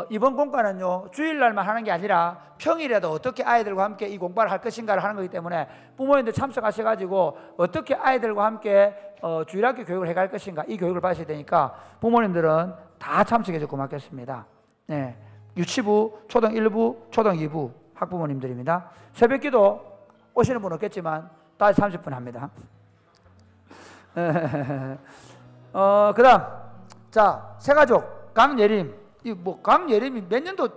이번 공과는요, 주일날만 하는 게 아니라 평일에도 어떻게 아이들과 함께 이 공과를 할 것인가를 하는 거기 때문에 부모님들 참석하셔가지고 어떻게 아이들과 함께 주일학교 교육을 해갈 것인가, 이 교육을 받으셔야 되니까 부모님들은 다 참석해 주시고 고맙겠습니다. 네. 유치부, 초등 1부, 초등 2부 학부모님들입니다. 새벽기도 오시는 분 없겠지만 다시 30분 합니다. 그 다음, 자, 새가족, 강예림. 강예림이 몇 년도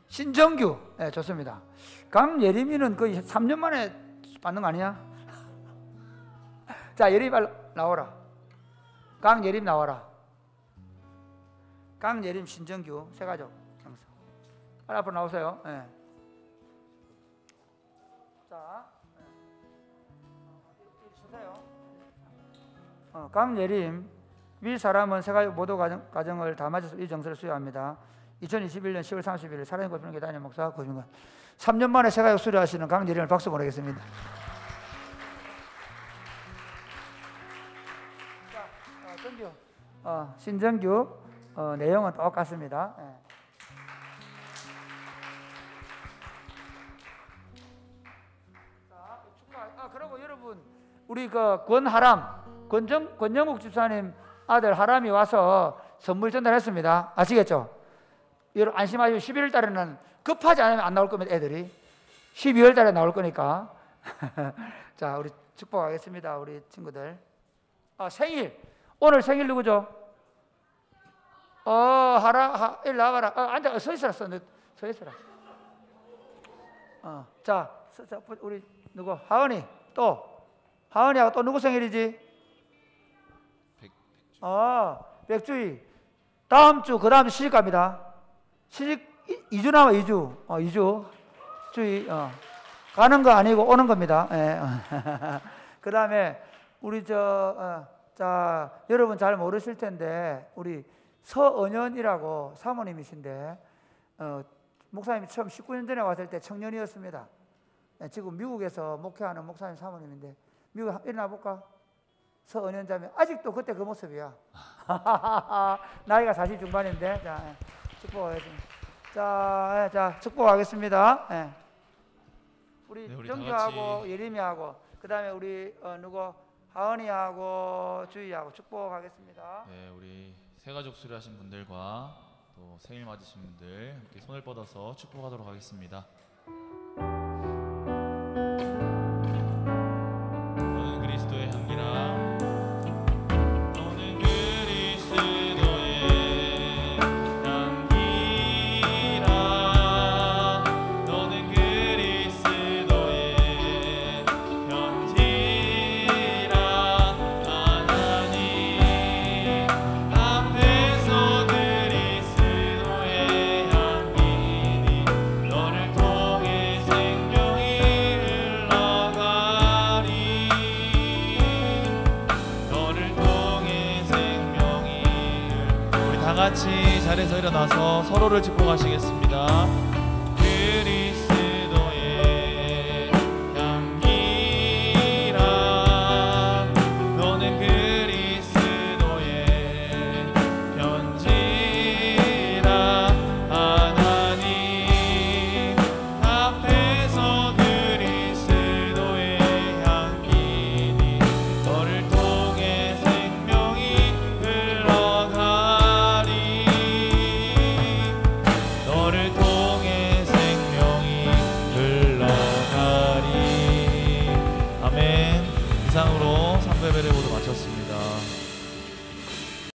신정규. 네, 좋습니다. 강예림이는 거의 3년 만에 받는 거 아니야? 자, 예림이 나와라. 강예림 나와라. 강예림 신정규 새가족 장사. 빨리 앞으로 나오세요. 네. 자, 주세요. 강예림 위 사람은 새가족 모두 가정을 다 맞아서 이 정서를 수여합니다. 2021년 10월 31일 사랑의 고편교회 담임 목사 고준관. 3년 만에 새가족 수료하시는 강예림을 박수 보내겠습니다. 자, 정규, 신정규 내용은 똑같습니다. 네. 자, 축하. 그리고 여러분 우리 그 권영국 집사님 아들 하람이 와서 선물 전달했습니다. 아시겠죠? 여러분 안심하시고 11월 달에는 급하지 않으면 안 나올 겁니다. 애들이 12월 달에 나올 거니까. 자, 우리 축복하겠습니다. 우리 친구들. 생일 오늘 생일 누구죠? 일로 나와라. 앉아. 서 있어라. 서 있어라. 자, 우리 누구? 하은이. 또 하은이하고 또 누구 생일이지? 백주희. 다음 주, 그 다음 주 시집 갑니다. 시집 2주 남아. 2주 주희. 가는 거 아니고 오는 겁니다. 예. 그 다음에 우리 자, 여러분 잘 모르실 텐데 우리 서은연이라고 사모님이신데 목사님이 처음 19년 전에 왔을 때 청년이었습니다. 지금 미국에서 목회하는 목사님 사모님인데 미국 일어나 볼까? 서은연 자매 아직도 그때 그 모습이야. 나이가 40 중반인데. 자, 축복하겠습니다. 자, 축복하겠습니다. 예. 우리 네, 우리 정주하고 다 예림이하고 그다음에 우리 누구 하은이하고 주희하고 축복하겠습니다. 네, 우리 새가족 수료하신 분들과 또 생일 맞으신 분들 함께 손을 뻗어서 축복하도록 하겠습니다. 너는 그리스도의 향기라. 너는 그리스도의 향기라. 너는 그리스도의 편지라. 하나님 앞에서 그리스도의 향기니 너를 통해 생명이 흘러가리. 너를 통해 생명이 우리 다 같이 자리에서 일어나서 서로를 축복하시겠습니다.